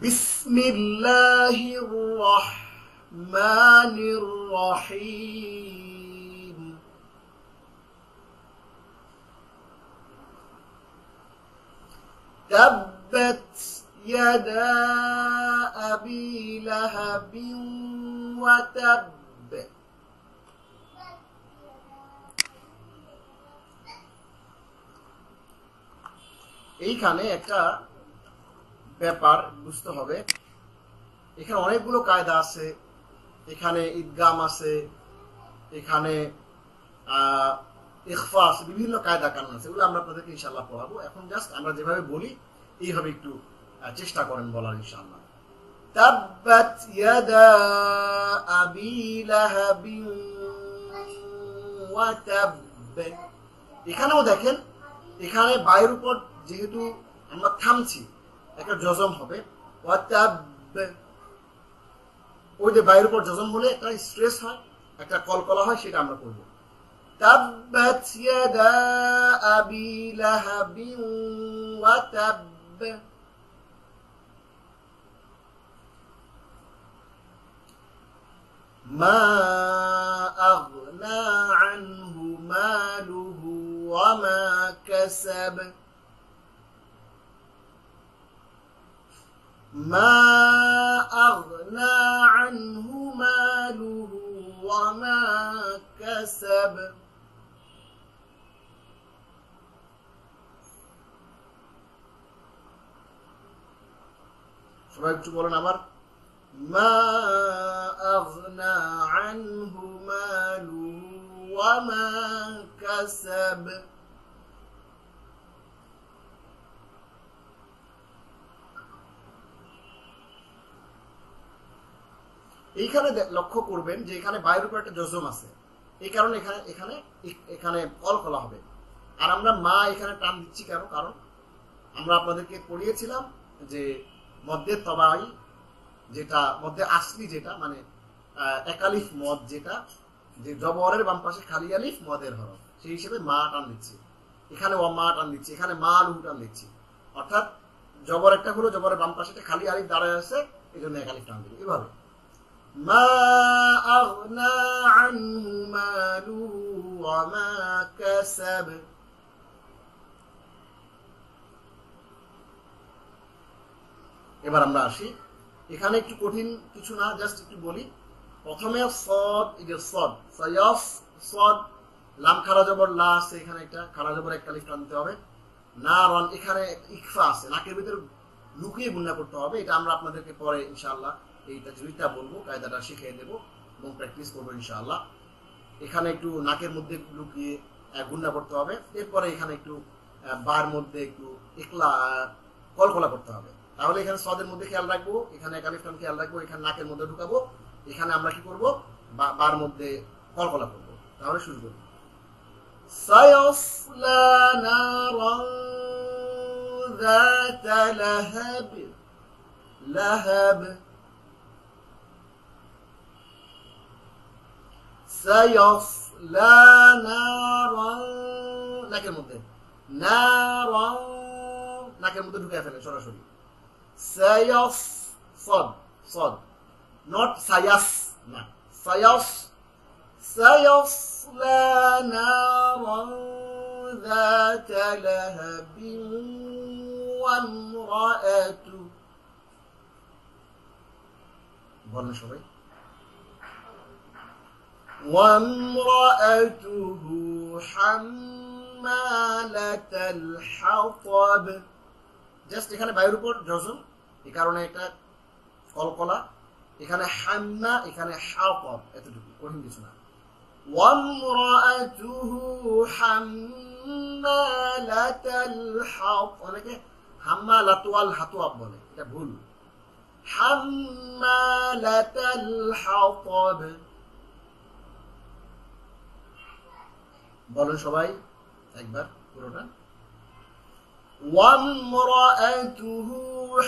বিসমিল্লাহির রাহমানির রাহিম। তাব্বাত ইয়াদা আবি লাহাবিন ওয়া তাব। এইখানে একটা ব্যাপার বুঝতে হবে, এখানে অনেকগুলো কায়দা আছে, এখানে ইদগাম আছে, এখানে ইখফা আছে, বিভিন্ন কায়দা কানুন আছে, এগুলো আমরা আপনাদেরকে ইনশাআল্লাহ পড়াবো। এখন জাস্ট আমরা যেভাবে বলি এইভাবে একটু চেষ্টা করেন বলার ইনশাআল্লাহ। তাব্বাত ইয়াদা আবি লাহাবিন ওয়া তাব। এখানেও দেখেন, এখানে বায়ের উপর যেহেতু আমরা থামছি, একটা জজম হবে, ওয়া তাব। ওই যে বায়ের উপর জজম হলে একটা স্ট্রেস হয়, একটা কলকলা হয়, সেটা আমরা করব। তাব্বাত ইয়াদা আবি লাহাবিন ওয়া তাব। মা আগনা আনহু মালুহু ওয়া মা কাসাব। মা আগনা আনহু মালুহু ওয়া মা কাসাব। সবাই একটু বলেন আবার, মা আগনা আনহু كسب এইখানে লক্ষ্য করবেন যে এখানে বায়ের উপর একটা জজম আছে, এই কারণে এখানে এখানে এখানে কলকলা হবে। আর আমরা মা এখানে টান দিচ্ছি কেন? কারণ আমরা আপনাদেরকে পড়িয়েছিলাম যে মধ্যে তবাই যেটা মধ্যে আসলি যেটা মানে একালিফ মদ যেটা যে জবরের বাম পাশে খালি আলিফ মদের হরফ, সেই হিসেবে মা টান দিচ্ছি, এখানে ও মা টান দিচ্ছি, এখানে মা লুহু টান দিচ্ছি। অর্থাৎ জবর একটা হলো জবরের বাম পাশে খালি আলিফ দাঁড়ায় আছে, এই জন্য একালিফ টান দিবে। এভাবে মা আগনা আনহু মালুহু ওয়া মা কাসাব। এবার আমরা আসি, এখানে একটু কঠিন কিছু না, জাস্ট একটু বলি। প্রথমে সদ, এই যে সদ সায়াস সদ, লাম খারা জবর লা আছে, এখানে একটা খারা জবর এক কালিফ টানতে হবে। না রন, এখানে ইকফা আছে, নাকের ভিতরে লুকিয়ে গুণনা করতে হবে। এটা আমরা আপনাদেরকে পরে ইনশাআল্লাহ এই তাজবিদটা বলবো, কায়দাটা শিখিয়ে দেবো এবং প্র্যাকটিস করবো ইনশাআল্লাহ। এখানে একটু নাকের মধ্যে লুকিয়ে গুণনা করতে হবে। এরপরে এখানে একটু বার মধ্যে একটু একলা কলকলা করতে হবে। তাহলে এখানে সদের মধ্যে খেয়াল রাখবো, এখানে একালিফ টান খেয়াল রাখবো, এখানে নাকের মধ্যে ঢুকাবো, এখানে আমরা কি করব বার মধ্যে কলকলা করবো। তাহলে শুরু করি। সায়াসলা নারান যাতা লাহাব, লাহাব সায়াসলা নারান, নাকের মধ্যে নারান, নাকের মধ্যে ঢুকে ফেলে সরাসরি। সায়াস সদ, সদ নট সায়াস না, সায়াস সায়াসলা নারান যাতা লাহাবিন ওয়া ইমরাআতু। বলেন সবাই। ওয়া ইমরাআতুহু হাম্মালাতাল হাতাব। জাস্ট এখানে বায়ুর উপর জজম, এই কারণে এটা কলকলা। এখানে হান্না, এখানে হাতাব, এতটুকু, কঠিন কিছু না। ওয়ামরাআতুহু হাম্মালাতাল হাতাব, অনেকে হাম্মালাতুল হাতাব বলে, এটা ভুল। হাম্মালাতাল হাতাব। বলেন সবাই একবার পুরোটা। وامرأته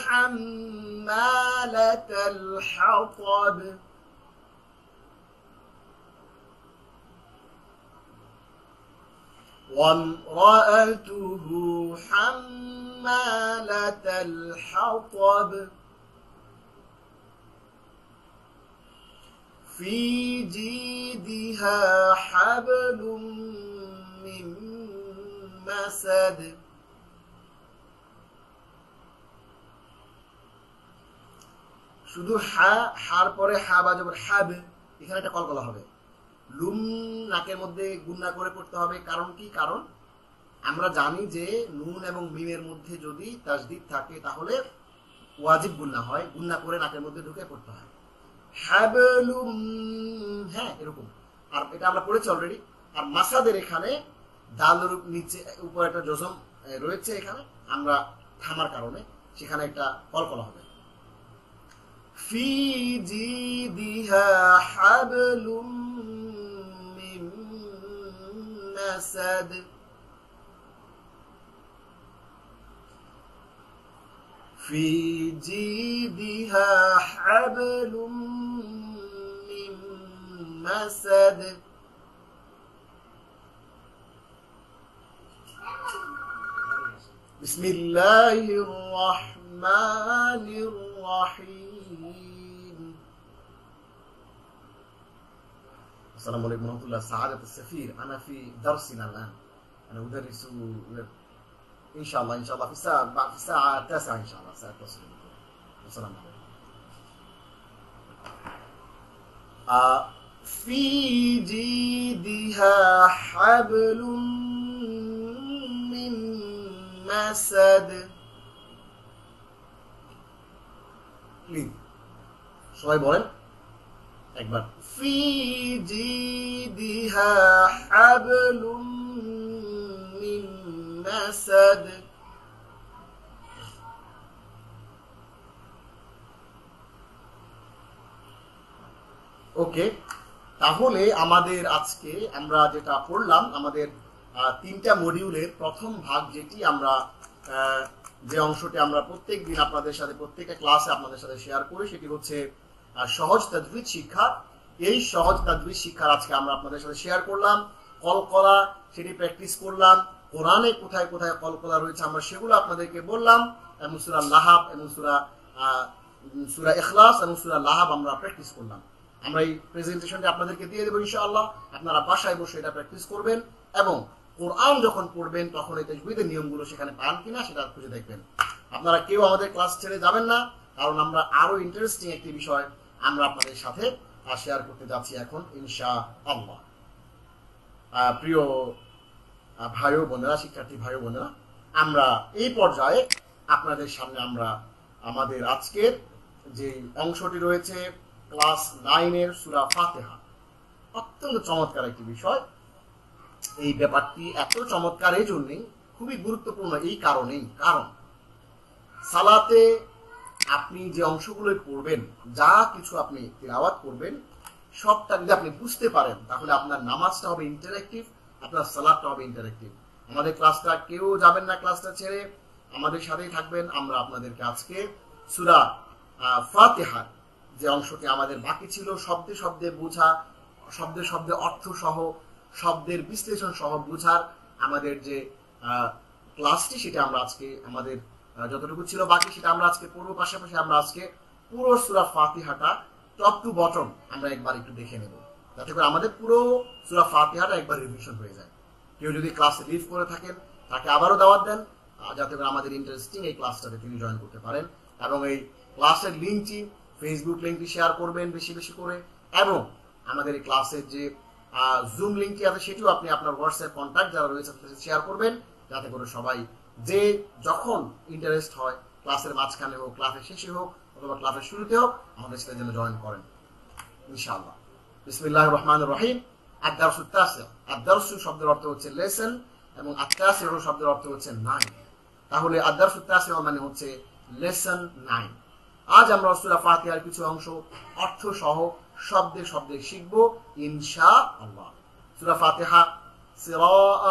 حمالة الحطب وامرأته حمالة الحطب في جيدها حبل من مسد। শুধু হা, হার পরে হা বা জবর হাব, এখানে একটা কলকলা হবে। লুম নাকের মধ্যে গুণনা করে পড়তে হবে। কারণ কি? কারণ আমরা জানি যে নুন এবং মিমের মধ্যে যদি তাসদিদ থাকে তাহলে ওয়াজিব গুণনা হয়, গুণনা করে নাকের মধ্যে ঢুকে পড়তে হয়। হাবলুম, হ্যাঁ এরকম। আর এটা আমরা পড়েছি অলরেডি। আর মাসাদের এখানে দালের নিচে উপর একটা জজম রয়েছে, এখানে আমরা থামার কারণে সেখানে একটা কলকলা হবে। في جيدها حبل من مسد في جيدها حبل من مسد بسم الله الرحمن الرحيم। السلام عليكم ورحمة الله. سعادة السفير، أنا في درسنا الآن، أنا أدرس إن شاء الله في الساعة 9 إن شاء الله سأتصل بكم. السلام عليكم. في جيدها حبل من مسد। সবাই বলেন একবার। في جيدها حبل مسد ওকে, তাহলে আমাদের আজকে আমরা যেটা পড়লাম, আমাদের তিনটা মডিউলের প্রথম ভাগ, যেটি আমরা যে অংশটি আমরা প্রত্যেক দিন আপনাদের সাথে প্রত্যেকটা ক্লাসে আপনাদের সাথে শেয়ার করি, সেটি হচ্ছে সহজ তাজবিদ শিক্ষা। এই সহজ তাজবিদ শিক্ষার আজকে আমরা আপনাদের সাথে শেয়ার করলাম। কলকলা সেটি প্র্যাকটিস করলাম, কোরআনে কোথায় কোথায় কলকলা রয়েছে আমরা সেগুলো আপনাদেরকে বললাম, এবং সূরা লাহাব এবং সূরা ইখলাস এবং সূরা লাহাব আমরা প্র্যাকটিস করলাম। আমরা এই প্রেজেন্টেশনটি আপনাদেরকে দিয়ে দেবো ইনশাআল্লাহ। আপনারা বাসায় বসে এটা প্র্যাকটিস করবেন এবং কোরআন যখন পড়বেন তখন এই তাজবিদের নিয়মগুলো সেখানে পান কিনা সেটা খুঁজে দেখবেন। আপনারা কেউ আমাদের ক্লাস ছেড়ে যাবেন না, কারণ আমরা আরো ইন্টারেস্টিং একটি বিষয় আমরা আপনাদের সাথে শেয়ার করতে যাচ্ছি এখন ইনশাআল্লাহ। প্রিয় ভাই ও বোনেরা, শিক্ষার্থী ভাই ও বোনেরা, আমরা এই পর্যায়ে আপনাদের সামনে আমরা আমাদের আজকের যে অংশটি রয়েছে ক্লাস 9-এর সূরা ফাতিহা, অত্যন্ত চমৎকার একটি বিষয়। এই ব্যাপারটি এত চমৎকার এই জন্যই, খুবই গুরুত্বপূর্ণ এই কারণেই, কারণ সালাতে আপনি যে অংশগুলো পড়বেন, যা কিছু আপনি তিলাওয়াত করবেন, সবটা যদি আপনি বুঝতে পারেন তাহলে আপনার নামাজটা হবে ইন্টারেক্টিভ, আপনার সালাতটা হবে ইন্টারেক্টিভ। আমাদের ক্লাসটা কেউ যাবেন না, ক্লাসটা ছেড়ে আমাদের সাথেই থাকবেন। আমরা আপনাদেরকে আজকে সূরা ফাতিহার যে অংশটি আমাদের বাকি ছিল, শব্দে শব্দে বোঝা, শব্দে শব্দে অর্থ সহ, শব্দের বিশ্লেষণ সহ বোঝার আমাদের যে ক্লাসটি, সেটা আমরা আজকে আমাদের যতটুকু ছিল বাকি সেটা আমরা আজকে পড়বো। পাশাপাশি আমরা আজকে পুরো সূরা ফাতিহাটা টপ টু বটম আমরা একবার একটু দেখে নেব, যাতে করে আমাদের পুরো সূরা ফাতিহাটা একবার রিভিশন হয়ে যায়। কেউ যদি ক্লাসে লিভ করে থাকেন তাকে আবারও দাওয়াত দেন, যাতে করে আমাদের ইন্টারেস্টিং এই ক্লাসটাতে তিনি জয়েন করতে পারেন। এবং এই ক্লাসের লিঙ্কটি, ফেসবুক লিঙ্কটি শেয়ার করবেন বেশি বেশি করে, এবং আমাদের এই ক্লাসের যে জুম লিঙ্কটি আছে সেটিও আপনি আপনার হোয়াটসঅ্যাপ কন্ট্যাক্ট যারা রয়েছে তাদের শেয়ার করবেন, যাতে করে সবাই যে যখন ইন্টারেস্ট হয়, ক্লাসের মাঝখানে হোক, ক্লাসের শেষে হোক, অথবা ক্লাসের শুরুতে হোক, আমাদের সাথে যেন জয়েন করেন ইনশাআল্লাহ। বিসমিল্লাহির রহমানির রহিম। আদ-দারসুত তাসি', আদ-দারসু শব্দের অর্থ হচ্ছে লেসন এবং আত-তাসি'উ শব্দের অর্থ হচ্ছে 9। তাহলে আদ-দারসুত তাসি' মানে হচ্ছে লেসন 9। আজ আমরা সূরা ফাতিহার কিছু অংশ অর্থ সহ শব্দে শব্দে শিখব ইনশাআল্লাহ। সূরা ফাতিহা।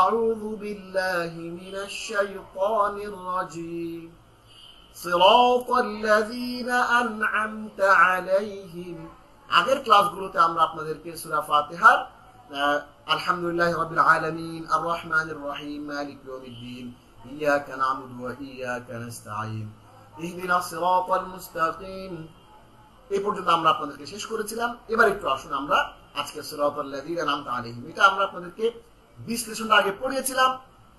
আউযু বিল্লাহি মিনাশ শাইতানির রাজীম। সিরাতাল্লাযীনা আন'আমতা আলাইহিম। আগের ক্লাসগুলোতে আমরা আপনাদেরকে সূরা ফাতিহার আলহামদুলিল্লাহি রাব্বিল আলামিন, আর রহমানির রহিম, মালিক ইয়াউমিদ্দিন, ইয়াকা না'বুদু ওয়া ইয়াকা নাস্তাঈন, ইহদিনাস সিরাতাল মুস্তাকিম, এই পর্যন্ত আমরা আপনাদেরকে শেষ করেছিলাম। এবার একটু আসুন আমরা আজকে সিরাতাল্লাযীনা আন'আমতা আলাইহিম, এটা আমরা আপনাদেরকে বিশ্লেষণটা আগে পড়িয়েছিলাম,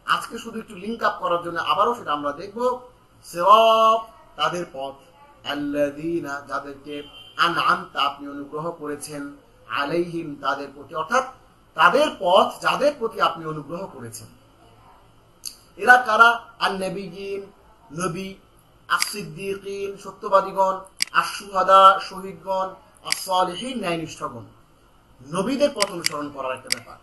আজকে শুধু একটু লিংক আপ করার জন্য আবারও সেটা আমরা দেখব। সিরাত তাদের পথ, আল্লাযীনা যাদেরকে, আন'আমতা আপনি অনুগ্রহ করেছেন, আলাইহিম তাদের প্রতি, অর্থাৎ তাদের পথ যাদের প্রতি আপনি অনুগ্রহ করেছেন। এরা কারা? আন-নবিয়্যিন নবী, আস-সিদ্দীকিন সত্যবাদীগণ, আশ-শুহাদা শহীদগণ, আস-সালিহিন ন্যায়নিষ্ঠগণ। নবীদের পথ অনুসরণ করার একটা ব্যাপার,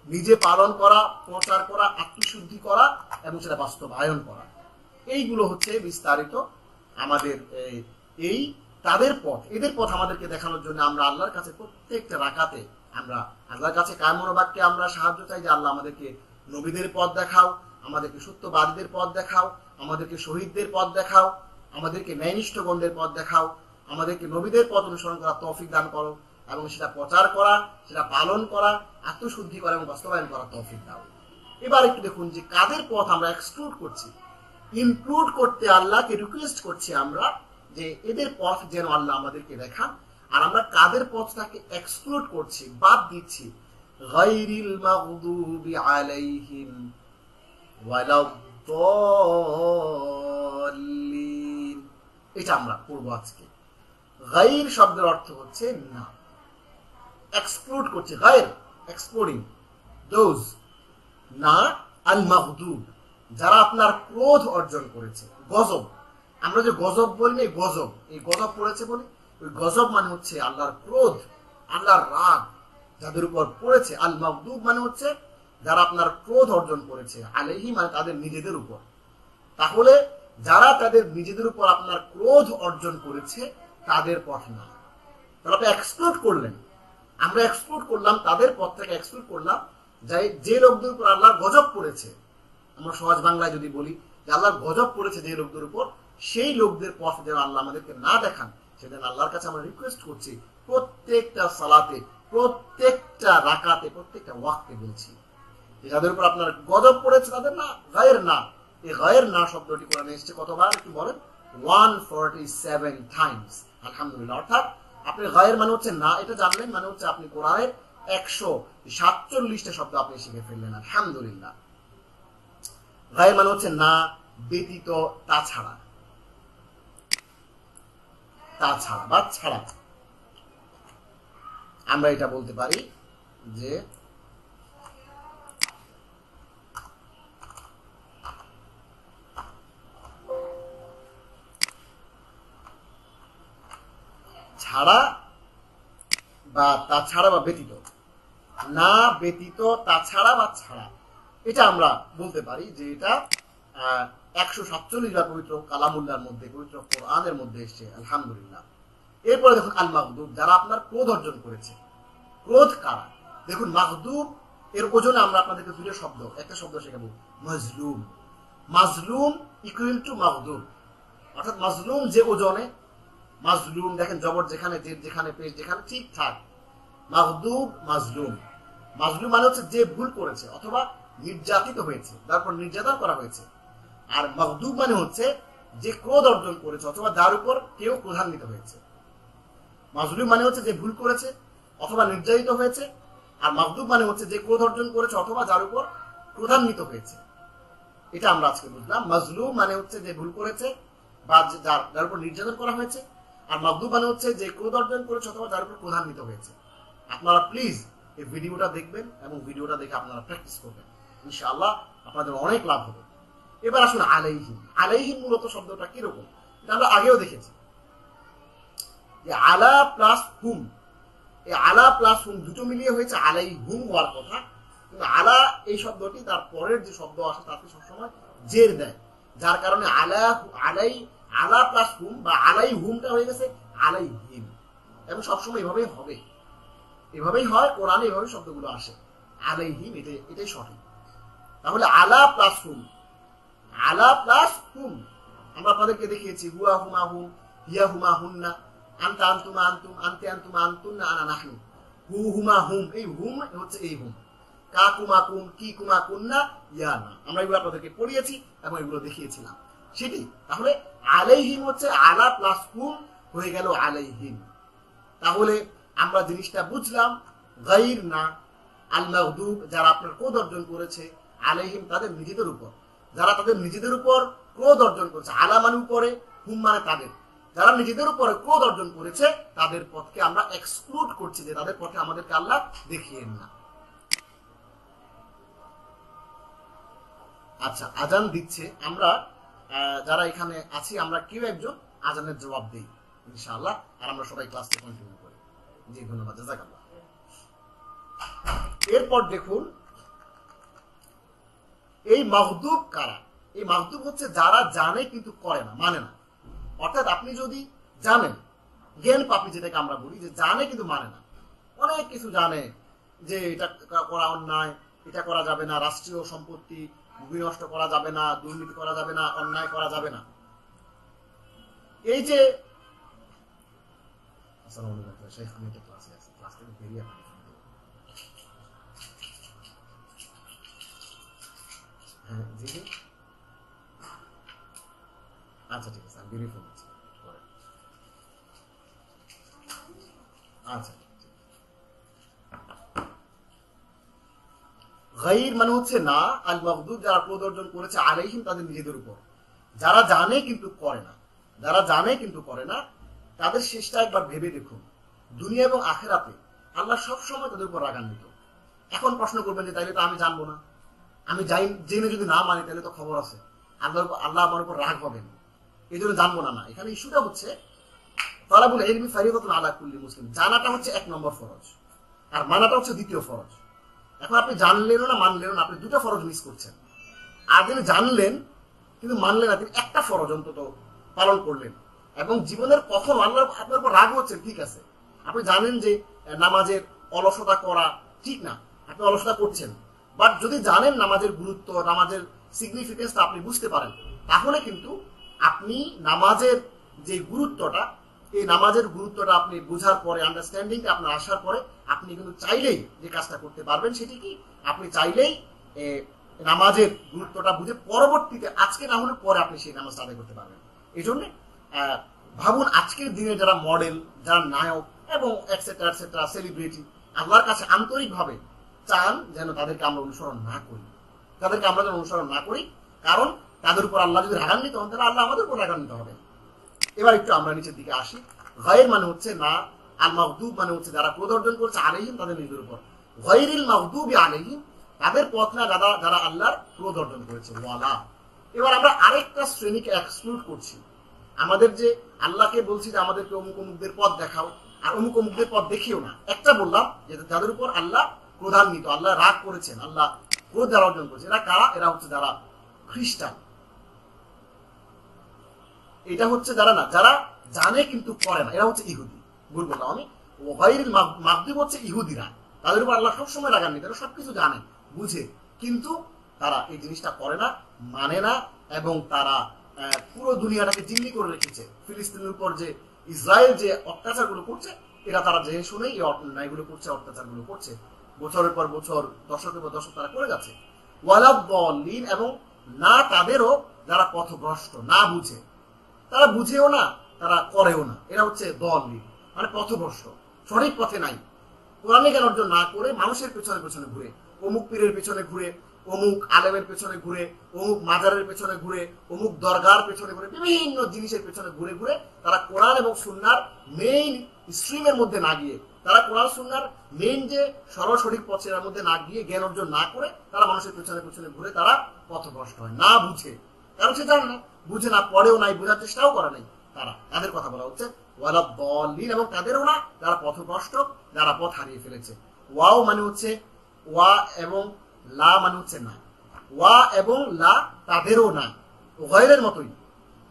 নিজে পালন করা, প্রচার করা, আত্মশুদ্ধি করা এবং সেটা বাস্তবায়ন করা, এইগুলো হচ্ছে বিস্তারিত আমাদের এই তাদের পথ। এদের পথ আমাদেরকে দেখানোর জন্য আমরা আল্লাহর কাছে প্রত্যেকটা রাকাতে আমরা আল্লাহর কাছে কায় মনোবাক্যে আমরা সাহায্য চাই যে আল্লাহ আমাদেরকে নবীদের পথ দেখাও, আমাদেরকে সত্যবাদীদের পথ দেখাও, আমাদেরকে শহীদদের পথ দেখাও, আমাদেরকে ন্যায়নিষ্ঠগণদের পথ দেখাও, আমাদেরকে নবীদের পথ অনুসরণ করা তৌফিক দান করো, এবং সেটা প্রচার করা, সেটা পালন করা, আত্মশুদ্ধি করা এবং বাস্তবায়ন করা তৌফিক দাও। এবার একটু দেখুন যে কাদের পথ আমরা এক্সক্লুড করছি, ইনক্লুড করতে আল্লাহকে রিকোয়েস্ট করছি আমরা যে এদের পথ যেন আল্লাহ আমাদেরকে দেখান, আর আমরা কাদের পথটাকে এক্সক্লুড করছি, বাদ দিচ্ছি। গায়রিল মাগদুবি আলাইহিম ওয়ালাদ-দাল্লিন, এটা আমরা পড়ব আজকে। গায়র শব্দের অর্থ হচ্ছে না, এক্সক্লুড করছে, গায়র এক্সক্লুডিং দোজ না, আল মাগদুব যারা আপনার ক্রোধ অর্জন করেছে, গজব, আমরা যে গজব বলি এই গজব পড়েছে বলি, ওই গজব মানে হচ্ছে আল্লাহর ক্রোধ, আল্লাহর রাগ যাদের উপর পড়েছে। আল মাগদুব মানে হচ্ছে যারা আপনার ক্রোধ অর্জন করেছে, আলাইহি মানে তাদের নিজেদের উপর। তাহলে যারা তাদের নিজেদের উপর আপনার ক্রোধ অর্জন করেছে তাদের পথ না। তাহলে আপনি এক্সক্লুড করলেন, আমরা এক্সক্লুড করলাম, তাদের পথ থেকে এক্সক্লুড করলাম যে লোকদের উপর আল্লাহর গজব পড়েছে। আমরা সহজ বাংলায় যদি বলি যে আল্লাহর গজব পড়েছে যে লোকদের উপর, সেই লোকদের পথ যেন আল্লাহ আমাদেরকে না দেখান, সেদিন আল্লাহর কাছে আমরা রিকোয়েস্ট করছি প্রত্যেকটা সালাতে, প্রত্যেকটা রাকাতে, প্রত্যেকটা ওয়াক্তে বলছি যে যাদের উপর আপনার গজব পড়েছে তাদের না, গায়ের না। এই গায়ের না শব্দটি কোরআনে এসেছে কতবার একটু বলেন? 147 টাইমস। আলহামদুলিল্লাহ। অর্থাৎ আপনি গায়ের মানে হচ্ছে না, এটা জানলেন মানে হচ্ছে আপনি কোরআনের 147টা শব্দ আপনি শিখে ফেললেন। আলহামদুলিল্লাহ। গায়ের মানে হচ্ছে না, ব্যতীত, তাছাড়া, তাছাড়া বা ছাড়া। আমরা এটা বলতে পারি যে ছাড়া বা তাছাড়া বা ব্যতীত, না, ব্যতীত, তাছাড়া বা ছাড়া, এটা আমরা বলতে পারি যে এটা 147 বার পবিত্র কালামুল্লাহর মধ্যে, পবিত্র কোরআনের মধ্যে এসেছে। আলহামদুলিল্লাহ। এরপরে দেখুন আল মাগদুব, যারা আপনার ক্রোধ অর্জন করেছে। ক্রোধ কারা? দেখুন মাগদুব এর ওজনে আমরা আপনাদেরকে দুটো শব্দ, একটা শব্দ শেখাবো, মাজলুম। মাজলুম ইকুয়াল টু মাগদুব। অর্থাৎ মাজলুম যে ওজনে, মাজলুম দেখেন জবর যেখানে, জের যেখানে, পেশ যেখানে, ঠিকঠাক। মাগদুব মাজলুম। মাজলুম মানে হচ্ছে যে ভুল করেছে অথবা নির্যাতিত হয়েছে, তারপর নির্যাতন করা হয়েছে। আর মাগদুব মানে হচ্ছে যে ক্রোধ অর্জন করেছে অথবা যার উপর কেউ ক্রোধান্বিত হয়েছে। মাজলুম মানে হচ্ছে যে ভুল করেছে অথবা নির্যাতিত হয়েছে, আর মাগদুব মানে হচ্ছে যে ক্রোধ অর্জন করেছে অথবা যার উপর ক্রোধান্বিত হয়েছে। এটা আমরা আজকে বুঝলাম। মাজলুম মানে হচ্ছে যে ভুল করেছে বা যার উপর নির্যাতন করা হয়েছে, আর মাগদুব মানে হচ্ছে যে ক্রোধ অর্জন করেছে অথবা যার উপর ক্রোধান্বিত হয়েছে। আপনারা প্লিজ এই ভিডিওটা দেখবেন এবং ভিডিওটা দেখে আপনারা প্র্যাকটিস করবেন, ইনশাআল্লাহ আপনাদের অনেক লাভ হবে। এবার আসুন আলাইহিম। আলাইহিম মূলত শব্দটা কিরকম এটা আমরা আগেও দেখেছি যে আলা প্লাস হুম, এই আলা প্লাস হুম দুটো মিলিয়ে হয়েছে আলাইহুম হওয়ার কথা, কিন্তু আলা এই শব্দটি তার পরের যে শব্দ আসে তাতে সবসময় জের দেয়, যার কারণে আলা প্লাস হুম বা আলাই হুমটা হয়ে গেছে আলাইহিম। এবং সবসময় এভাবেই হবে, এভাবেই হয়, কোরআনে এভাবে শব্দগুলো আসে। আলাইহিম এটাই সঠিক। তাহলে আলা প্লাস হুম, আলা প্লাস হুম আমরা আপনাদেরকে দেখিয়েছি হুয়া হুমা হুম, হিয়া হুমা হুন্না, আনতা আনতুমা আনতুম, আনতে আনতুমা আনতুন্না, আনা নাহনু। হু হুমা হুম, এই হুম হচ্ছে এই হুম। কা কুমা কুম, কি কুমা কুন্না, ইয়া না। আমরা এগুলো আপনাদেরকে পড়িয়েছি এবং এগুলো দেখিয়েছিলাম সেটি। তাহলে আলাইহিম হচ্ছে আলা প্লাস হুম হয়ে গেল আলাইহিম। তাহলে আমরা জিনিসটা বুঝলাম, গায়র না, আল মাগদুব যারা আপনার ক্রোধ অর্জন করেছে, আলাইহিম তাদের নিজেদের উপর, যারা তাদের নিজেদের উপর ক্রোধ অর্জন করেছে। আলা মানে উপরে, হুম মানে তাদের, যারা নিজেদের উপরে ক্রোধ অর্জন করেছে তাদের পথকে আমরা এক্সক্লুড করছি, যে তাদের পথে আমাদেরকে আল্লাহ দেখিয়েন না। আচ্ছা, আজান দিচ্ছে, আমরা যারা এখানে আছি আমরা কেউ একজন আজানের জবাব দিই ইনশাআল্লাহ, আর আমরা সবাই ক্লাসে কন্টিনিউ করি। জি ধন্যবাদ, জাযাকাল্লাহ। এরপর দেখুন এই মাগদুব কারা? এই মাগদুব হচ্ছে যারা জানে কিন্তু করে না, মানে না। অর্থাৎ আপনি যদি জানেন, জ্ঞান পাপী যেটাকে আমরা বলি, যে জানে কিন্তু মানে না, অনেক কিছু জানে যে এটা করা অন্যায়, এটা করা যাবে না, রাষ্ট্রীয় সম্পত্তি বিনষ্ট করা যাবে না, দুর্নীতি করা যাবে না, অন্যায় করা যাবে না। এই যে ক্লাস থেকে বেরিয়ে হ্যাঁ জি জি, আচ্ছা ঠিক আছে, আমি বেরিয়ে ফোন করছি। আচ্ছা, গায়র মানে হচ্ছে না, আল মাগদুব যারা ক্রোধ অর্জন করেছে, আলাইহিম তাদের নিজেদের উপর, যারা জানে কিন্তু করে না। যারা জানে কিন্তু করে না তাদের শেষটা একবার ভেবে দেখুন। দুনিয়া এবং আখিরাতে আল্লাহ সবসময় তাদের উপর রাগান্বিত। এখন প্রশ্ন করবেন যে তাইলে তো আমি জানবো না, আমি জেনে যদি না মানি তাহলে তো খবর আছে, আল্লাহ আমার উপর রাগ হবেন, এই জন্য জানবো না। না, এখানে ইস্যুটা হচ্ছে তালাবুল ইলমি ফারিদাতুন আলা কুল্লি মুসলিম। জানাটা হচ্ছে 1 নম্বর ফরজ, আর মানাটা হচ্ছে 2য় ফরজ। এখন আপনি জানলেনও না মানলেনও না, আপনি দুটো ফরজ মিস করছেন। আর তিনি জানলেন কিন্তু মানলেন না, তিনি একটা ফরজ অন্তত পালন করলেন, এবং জীবনের প্রথম আল্লাহ আপনার উপর রাগ হচ্ছেন, ঠিক আছে, আপনি জানেন যে নামাজের অলসতা করা ঠিক না, আপনি অলসতা করছেন, বাট যদি জানেন নামাজের গুরুত্ব, নামাজের সিগনিফিকেন্সটা আপনি বুঝতে পারেন, তাহলে কিন্তু আপনি নামাজের যে গুরুত্বটা, এই নামাজের গুরুত্বটা আপনি বোঝার পরে, আন্ডারস্ট্যান্ডিংটা আপনার আসার পরে, আপনি কিন্তু চাইলেই যে কাজটা করতে পারবেন, সেটি কি, আপনি চাইলেই নামাজের গুরুত্বটা বুঝে পরবর্তীতে, আজকে না হলে পরে আপনি সেই নামাজটা আদায় করতে পারবেন। এই জন্য ভাবুন, আজকের দিনে যারা মডেল, যারা নায়ক এবং এটসেট্রা এটসেট্রা সেলিব্রিটি আল্লাহর কাছে আন্তরিকভাবে চান যেন তাদেরকে আমরা অনুসরণ না করি, তাদেরকে আমরা যেন অনুসরণ না করি, কারণ তাদের উপর আল্লাহ যদি রাগান্বিত হন তাহলে আল্লাহ আমাদের উপর রাগান্বিত হবে। এবার একটু আমরা নিচের দিকে আসি। গায়র মানে হচ্ছে না, আল মাগদুব মানে হচ্ছে যারা ক্রোধ অর্জন করছে আলাইহিম, তাদের নিজের উপর, গায়রিল মাগদুবি আলাইহিম তাদের পথ না যারা আল্লাহর ক্রোধ অর্জন করেছে, ওয়ালা। এবার আমরা আরেকটা শ্রেণীকে এক্সক্লুড করছি, আমাদের যে আল্লাহকে বলছি যে আমাদেরকে অমুক অমুকদের পথ দেখাও, আর অমুক অমুকদের পথ দেখিও না, একটা বললাম যে যাদের উপর আল্লাহ ক্রোধান্বিত, আল্লাহ রাগ করেছেন, আল্লাহ ক্রোধ যারা অর্জন করেছে, এরা কারা? এরা হচ্ছে যারা খ্রিস্টান। এটা হচ্ছে যারা না, যারা জানে কিন্তু করে না, এরা হচ্ছে ইহুদি। ভুল বললাম আমি, গায়রিল মাগদুব হচ্ছে ইহুদিরা, তাদের উপর আল্লাহ সবসময় রাগান্বিত, তারা সবকিছু জানে বুঝে, কিন্তু তারা এই জিনিসটা করে না, মানে না, এবং তারা পুরো দুনিয়াটাকে জিম্মি করে রেখেছে। ফিলিস্তিনের উপর যে ইসরায়েল যে অত্যাচারগুলো করছে, এরা তারা জেনে শুনেই এই অন্যায়গুলো করছে, অত্যাচারগুলো করছে, বছরের পর বছর, দশকের পর দশক তারা করে যাচ্ছে। ওয়ালাদ-দাল্লিন, এবং না তাদেরও যারা পথভ্রষ্ট, না বুঝে, তারা বুঝেও না, তারা করেও না, এরা হচ্ছে দলিল, মানে পথভ্রষ্ট, সঠিক পথে নাই, কোরআনে জ্ঞান অর্জন না করে মানুষের পেছনে পেছনে ঘুরে, অমুক পীরের পেছনে ঘুরে, অমুক আলেমের পেছনে ঘুরে, অমুক মাজারের পেছনে ঘুরে, অমুক দরগার পেছনে ঘুরে, বিভিন্ন জিনিসের পেছনে ঘুরে ঘুরে তারা কোরআন এবং সুন্নাহর মেইন স্ট্রিমের মধ্যে না গিয়ে, তারা কোরআন সুন্নাহর মেইন যে সরল সঠিক পথের মধ্যে না গিয়ে, জ্ঞান অর্জন না করে তারা মানুষের পেছনে পেছনে ঘুরে, তারা পথভ্রষ্ট হয়, না বুঝে, কারণ সে জানে না, বুঝে না, পড়েও নাই, বোঝার চেষ্টাও করে নাই, তাদের কথা বলা হচ্ছে ওয়ালাদ-দাল্লিন, এবং তাদেরও না যারা পথভ্রষ্ট, যারা পথ হারিয়ে ফেলেছে। ওয়াও মানে হচ্ছে ওয়া, এবং লা মানে হচ্ছে না, ওয়া এবং লা তাদেরও না, গায়রের মতোই,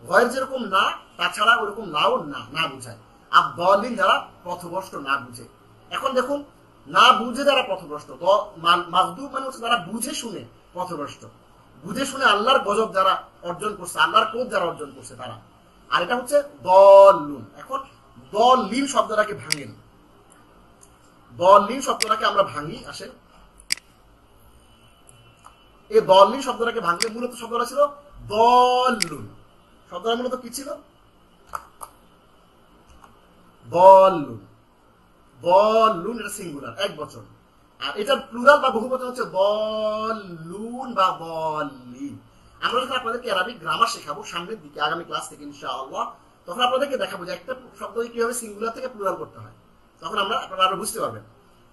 গায়র যেরকম না, তাছাড়া ওরকম লাও না, না বুঝায়। আর দাল্লিন যারা পথভ্রষ্ট, না বুঝে। এখন দেখুন, না বুঝে যারা পথভ্রষ্ট, মাগদুব মানে হচ্ছে যারা বুঝে শুনে পথভ্রষ্ট, বুঝে শুনে আল্লাহর গজব যারা অর্জন করছে, আল্লাহর ক্রোধ যারা অর্জন করছে তারা, আর এটা হচ্ছে দল্লুন। এখন দল্লিন শব্দটাকে ভাঙেন, দল্লিন শব্দটাকে আমরা ভাঙি, আসেন, এই দল্লিন শব্দটাকে ভাঙলে মূলত শব্দটা ছিল দল্লুন, শব্দটা মূলত কি ছিল? দল্লুন, দল্লুন, এটা সিঙ্গুলার, এক বচন, আর এটার প্লুরাল বা বহুবচন হচ্ছে দল্লুন বা দল্লিন। আমরা যখন আপনাদেরকে আরবিক গ্রামার শেখাবো সামনের দিকে, আগামী ক্লাস থেকে ইনশাআল্লাহ, তখন আপনাদেরকে দেখাবো যে একটা শব্দকে কিভাবে সিঙ্গুলার থেকে প্লুরাল করতে হয়, তখন আপনারা আরো বুঝতে পারবেন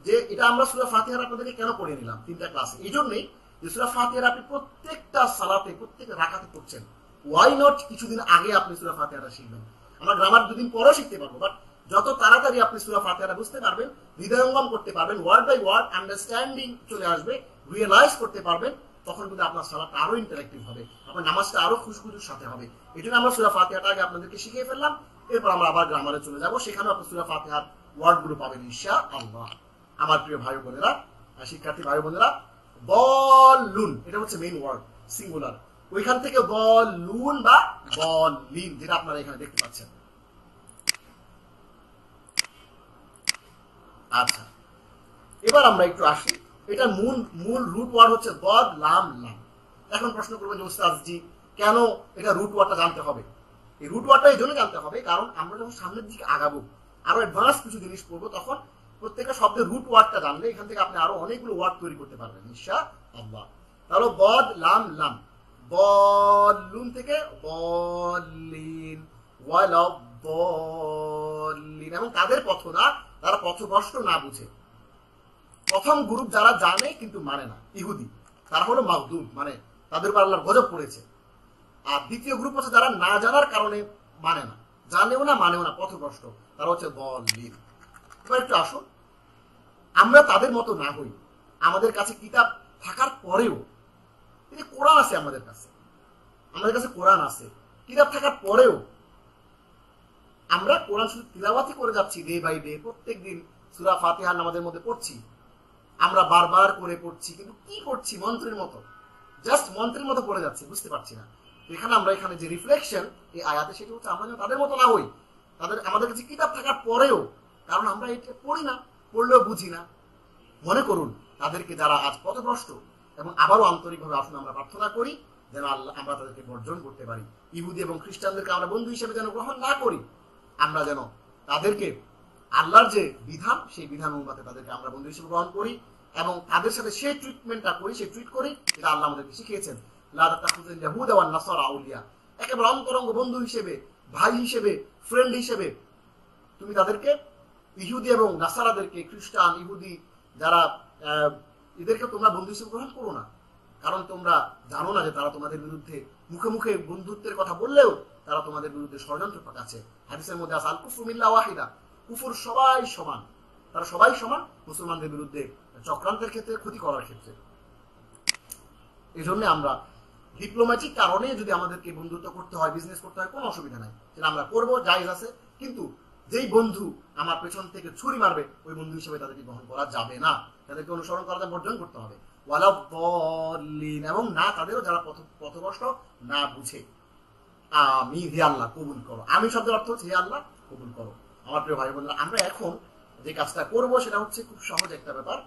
যে এটা আমরা সূরা ফাতিহার আপনাদেরকে কেন পড়িয়ে নিলাম 3টা ক্লাসে। এই জন্যই যে সূরা ফাতিহার আপনি প্রত্যেকটা সালাতে, প্রত্যেকটা রাকাতে পড়ছেন, ওয়াই নট কিছুদিন আগে আপনি সূরা ফাতিহাটা শিখবেন। আমরা গ্রামার দুদিন পরেও শিখতে পারবো, বাট যত তাড়াতাড়ি আপনি সূরা ফাতিহাটা বুঝতে পারবেন, হৃদয়ঙ্গম করতে পারবেন, ওয়ার্ড বাই ওয়ার্ড আন্ডারস্ট্যান্ডিং চলে আসবে, রিয়েলাইজ করতে পারবেন, তখন কিন্তু আপনার সালাতটা আরো ইন্টারেক্টিভ হবে, আপনার নামাজটা আরো খুশখুশুর সাথে হবে। এই জন্য আমরা সূরা ফাতিহাটা আগে আপনাদেরকে শিখিয়ে ফেললাম, এরপর আমরা আবার গ্রামারে চলে যাব, সেখানেও আপনি সূরা ফাতিহার ওয়ার্ড গুলো পাবেন ইনশাআল্লাহ। আমার প্রিয় ভাই বোনেরা, শিক্ষার্থী ভাই বোনেরা, দল্লুন এটা হচ্ছে মেইন ওয়ার্ড, সিঙ্গুলার, ওইখান থেকে দল্লুন বা দল্লিন, যেটা আপনারা এখানে দেখতে পাচ্ছেন। আচ্ছা, এবার আমরা একটু আসি, এটা মূল রুট ওয়ার্ড হচ্ছে দদ লাম লাম। এখন প্রশ্ন করবেন যে ওস্তাদজি কেন এটা রুট ওয়ার্ডটা জানতে হবে? এই রুট ওয়ার্ডটা এই জন্য জানতে হবে কারণ আমরা যখন সামনের দিকে আগাবো, আরো অ্যাডভান্স কিছু জিনিস পড়বো, তখন প্রত্যেকটা শব্দের রুট ওয়ার্ডটা জানলে এখান থেকে আপনি আরো অনেকগুলো ওয়ার্ড তৈরি করতে পারবেন ইনশাআল্লাহ। তাহলে বদ লাম লাম, দল্লুন থেকে দল্লিন, ওয়ালাদ-দাল্লিন, এবং তাদের পথ না, তারা পথভ্রষ্ট, না বুঝে। প্রথম গ্রুপ যারা জানে কিন্তু মানে না, ইহুদি, তারা হলো মাগদুব, মানে তাদের উপর আল্লাহর গজব পড়েছে। আর দ্বিতীয় গ্রুপ হচ্ছে যারা না জানার কারণে মানে না, জানেও না মানেও না, পথভ্রষ্ট, তারা হচ্ছে দল্লিন। এবার একটু আসুন, আমরা তাদের মতো না হই, আমাদের কাছে কিতাব থাকার পরেও, এই যে কোরআন আছে আমাদের কাছে কোরআন আছে, কিতাব থাকার পরেও আমরা কোরআন শুধু তিলাওয়াতই করে যাচ্ছি ডে বাই ডে, প্রত্যেক দিন সূরা ফাতিহা নামাজের মধ্যে পড়ছি, আমরা বারবার করে পড়ছি, কিন্তু কি পড়ছি? মন্ত্রের মতো, জাস্ট মন্ত্রের মতো পড়ে যাচ্ছে, বুঝতে পারছি না। এখানে যে রিফ্লেকশন এই আয়াতে, সেটা হচ্ছে আমরা যেন তাদের মতো না হই, আমাদের কাছে কিতাব থাকার পরেও, কারণ আমরা এটা পড়ি না, পড়লেও বুঝি না। মনে করুন তাদেরকে যারা আজ পথভ্রষ্ট, এবং আবারও আন্তরিকভাবে আসুন আমরা প্রার্থনা করি যেন আল্লাহ আমরা তাদেরকে বর্জন করতে পারি। ইহুদি এবং খ্রিস্টানদেরকে আমরা বন্ধু হিসেবে যেন গ্রহণ না করি, আমরা যেন তাদেরকে আল্লাহর যে বিধান, সেই বিধান অনুপাতে তাদেরকে আমরা বন্ধু হিসেবে গ্রহণ করি, এবং তাদের সাথে সেই ট্রিটমেন্টটা করি, সেই ট্রিট করি যেটা আল্লাহ আমাদেরকে শিখিয়েছেন। লা তাত্তাখিযুল ইয়াহুদা ওয়ান নাসারা আউলিয়া, একেবারে অন্তরঙ্গ বন্ধু হিসেবে, ভাই হিসেবে, ফ্রেন্ড হিসেবে তুমি তাদেরকে, ইহুদি এবং নাসারাদেরকে, খ্রিস্টান, ইহুদি যারা, এদেরকে তোমরা বন্ধু হিসেবে গ্রহণ করো না, কারণ তোমরা জানো না যে তারা তোমাদের বিরুদ্ধে মুখে মুখে বন্ধুত্বের কথা বললেও তারা তোমাদের বিরুদ্ধে ষড়যন্ত্র পাকাচ্ছে। হাদিসের মধ্যে আছে আল কুফরু মিল্লাহ ওয়াহিদা, কুফর সবাই সমান, তারা সবাই সমান মুসলমানদের বিরুদ্ধে চক্রান্তের ক্ষেত্রে, ক্ষতি করার ক্ষেত্রে। এই জন্য আমরা ডিপ্লোম্যাটিক কারণে যদি আমাদেরকে বন্ধুত্ব করতে হয়, বিজনেস করতে হয়, কোনো অসুবিধা নাই, সেটা আমরা করবো, জায়েজ আছে। কিন্তু যেই বন্ধু আমার পেছন থেকে ছুরি মারবে, ওই বন্ধু হিসেবে তাদেরকে গ্রহণ করা যাবে না, তাদেরকে অনুসরণ করা বর্জন করতে হবে। এবং না তাদেরও যারা পথভ্রষ্ট না বুঝে। আমি হে আল্লাহ কবুল করো, আমি শব্দের অর্থ হচ্ছে হে আল্লাহ কবুল করো। আমার প্রিয় ভাই বোনেরা, আমরা এখন যে কাজটা করব সেটা হচ্ছে খুব সহজ একটা ব্যাপার,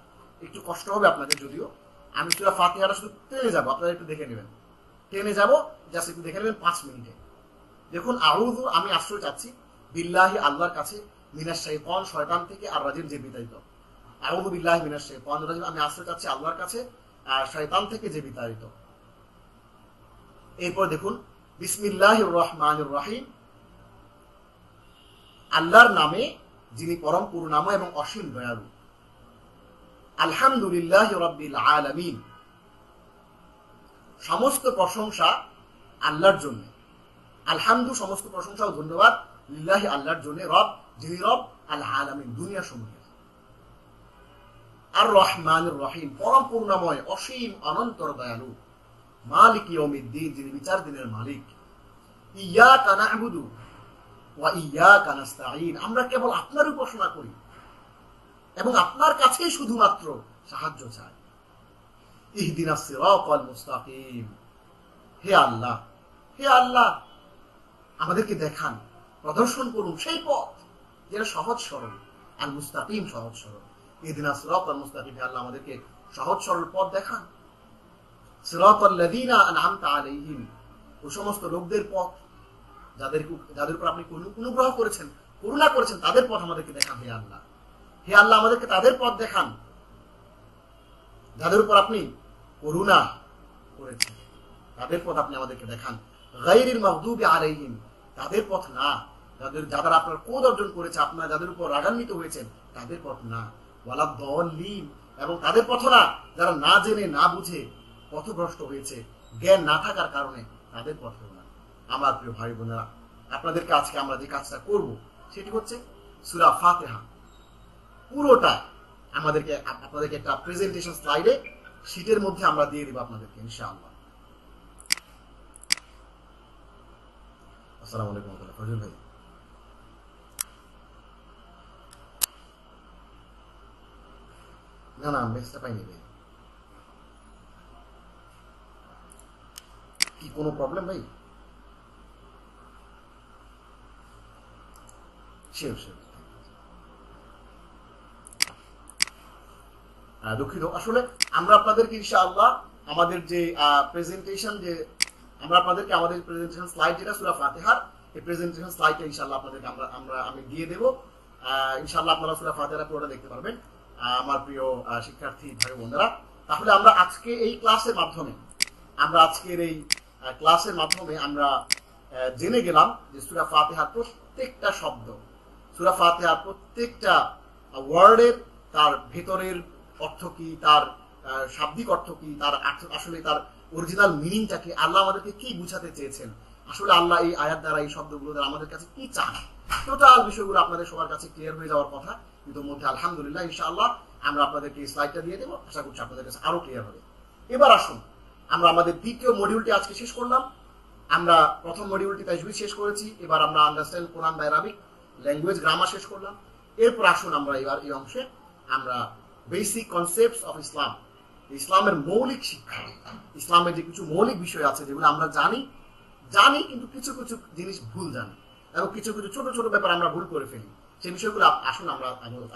একটু কষ্ট হবে আপনাদের যদিও। আমি সূরা ফাতিহাটা শুধু টেনে যাবো, আপনারা একটু দেখে নেবেন, টেনে যাবো, জাস্ট একটু দেখে নেবেন 5 মিনিটে। দেখুন, আউযু, আমি আশ্রয় চাচ্ছি বিল্লাহি, আল্লাহর কাছে, মিনাশ শাইতান, শয়তান থেকে, আর রাজিম, যে বিতাড়িত। আউযু বিল্লাহি মিনাশ শাইতানির রাজিম, আমি আশ্রয় চাচ্ছি আল্লাহর কাছে, আর শয়তান থেকে যে বিতাড়িত। এরপর দেখুন, বিসমিল্লাহির রহমানির রহিম, আল্লাহর নামে যিনি পরম করুণাময় এবং অসীম দয়ালু। আলহামদুলিল্লাহি রাব্বিল আলামিন, সমস্ত প্রশংসা আল্লাহর জন্য। আলহামদু, সমস্ত প্রশংসা ও ধন্যবাদ, লিল্লাহি, আল্লাহর জন্য, রব, যিনি রব, আল আলামিন, দুনিয়া সমূহের। আর রহমানির রহিম, পরম করুণাময়, অসীম, অনন্তর দয়ালু। মালিক ইয়াউমিদ্দিন, যিনি বিচার দিনের মালিক। ইয়াকা না'বুদু ওয়া ইয়াকা নাস্তাঈন, আমরা কেবল আপনার উপাসনা করি এবং আপনার কাছেই শুধুমাত্র সাহায্য চাই। ইহদিনাস সিরাতাল মুস্তাকিম, হে আল্লাহ, হে আল্লাহ, আমাদেরকে দেখান, প্রদর্শন করুন সেই পথ যেটা সহজ সরল। আল মুস্তাকিম, সহজ সরল। ইহদিনাস সিরাতাল মুস্তাকিম, হে আল্লাহ, আমাদেরকে সহজ সরল পথ দেখান। সিরাতাল লাযীনা আন'আমতা আলাইহিম, ওই সমস্ত লোকদের পথ যাদের উপর আপনি অনুগ্রহ করেছেন, করুণা করেছেন, তাদের পথ আমাদেরকে দেখান। হে আল্লাহ, হে আল্লাহ, আমাদেরকে তাদের পথ দেখান যাদের উপর আপনি করুণা করেছেন, তাদের পথ আপনি আমাদেরকে দেখান। গায়রিল মাগদুবি আলাইহিম, তাদের পথ না যারা আপনার ক্রোধ অর্জন করেছে, আপনারা যাদের উপর রাগান্বিত হয়েছেন, তাদের পথ না। ওয়ালাদ দাল্লিন, এবং তাদের পথ না যারা না জেনে না বুঝে পথভ্রষ্ট হয়েছে, জ্ঞান না থাকার কারণে, তাদের পথ না। আমার প্রিয় ভাই বোনেরা, আপনাদেরকে আজকে আমরা যে কাজটা করব সেটি হচ্ছে সূরা ফাতিহা পুরোটা আপনাদেরকে একটা প্রেজেন্টেশন স্লাইডে, শীটের মধ্যে আমরা দিয়ে দেব আপনাদেরকে ইনশাআল্লাহ। আসসালামু আলাইকুম ফজল ভাই। না মেসটা পাইনি ভাই, কি কোনো প্রবলেম ভাই? শিওর দুঃখিত, আসলে আমরা আপনাদেরকে ইনশাআল্লাহ আমাদের যে প্রেজেন্টেশন, যে আমরা আপনাদেরকে আমাদের প্রেজেন্টেশন স্লাইড যেটা সূরা ফাতিহার, এই প্রেজেন্টেশন স্লাইডটা ইনশাআল্লাহ আপনাদেরকে আমি দিয়ে দেব। ইনশাআল্লাহ আপনারা সূরা ফাতিহাটা পুরোটা দেখতে পারবেন আমার প্রিয় শিক্ষার্থী ভাই বোনেরা। তাহলে আমরা আজকে এই ক্লাসের মাধ্যমে আমরা জেনে গেলাম যে সূরা ফাতিহার প্রত্যেকটা শব্দ, সূরা ফাতিহার প্রত্যেকটা ওয়ার্ডের তার ভেতরের অর্থ কি, তার শাব্দিক অর্থ কি, তার আসলে তার অরিজিনাল মিনিংটা কি, আল্লাহ আমাদেরকে কি বুঝাতে চেয়েছেন, আসলে আল্লাহ এই আয়াত দ্বারা, এই শব্দগুলো দ্বারা আমাদের কাছে কি চান, টোটাল বিষয়গুলো আপনাদের সবার কাছে ক্লিয়ার হয়ে যাওয়ার কথা। ইতিমধ্যে আলহামদুলিল্লাহ ইনশাআল্লাহ আমরা আপনাদেরকে এই স্লাইডটা দিয়ে দেবো, আশা করছি আপনাদের কাছে আরো ক্লিয়ার হবে। এবার আসুন আমরা আমাদের দ্বিতীয় মডিউলটি আজকে শেষ করলাম। আমরা প্রথম মডিউলটি তাজবিদ শেষ করেছি, এবার আমরা understand Quran by Arabic language grammar শেষ করলাম। এরপর আসুন আমরা এবার এই অংশে আমরা বেসিক কনসেপ্টস অফ ইসলাম, ইসলামের মৌলিক শিক্ষা, ইসলামের যে কিছু মৌলিক বিষয় আছে যেগুলো আমরা জানি কিন্তু কিছু কিছু জিনিস ভুল জানি এবং কিছু কিছু ছোট ছোট ব্যাপার আমরা ভুল করে ফেলি, সেই বিষয়গুলো আসুন আমরা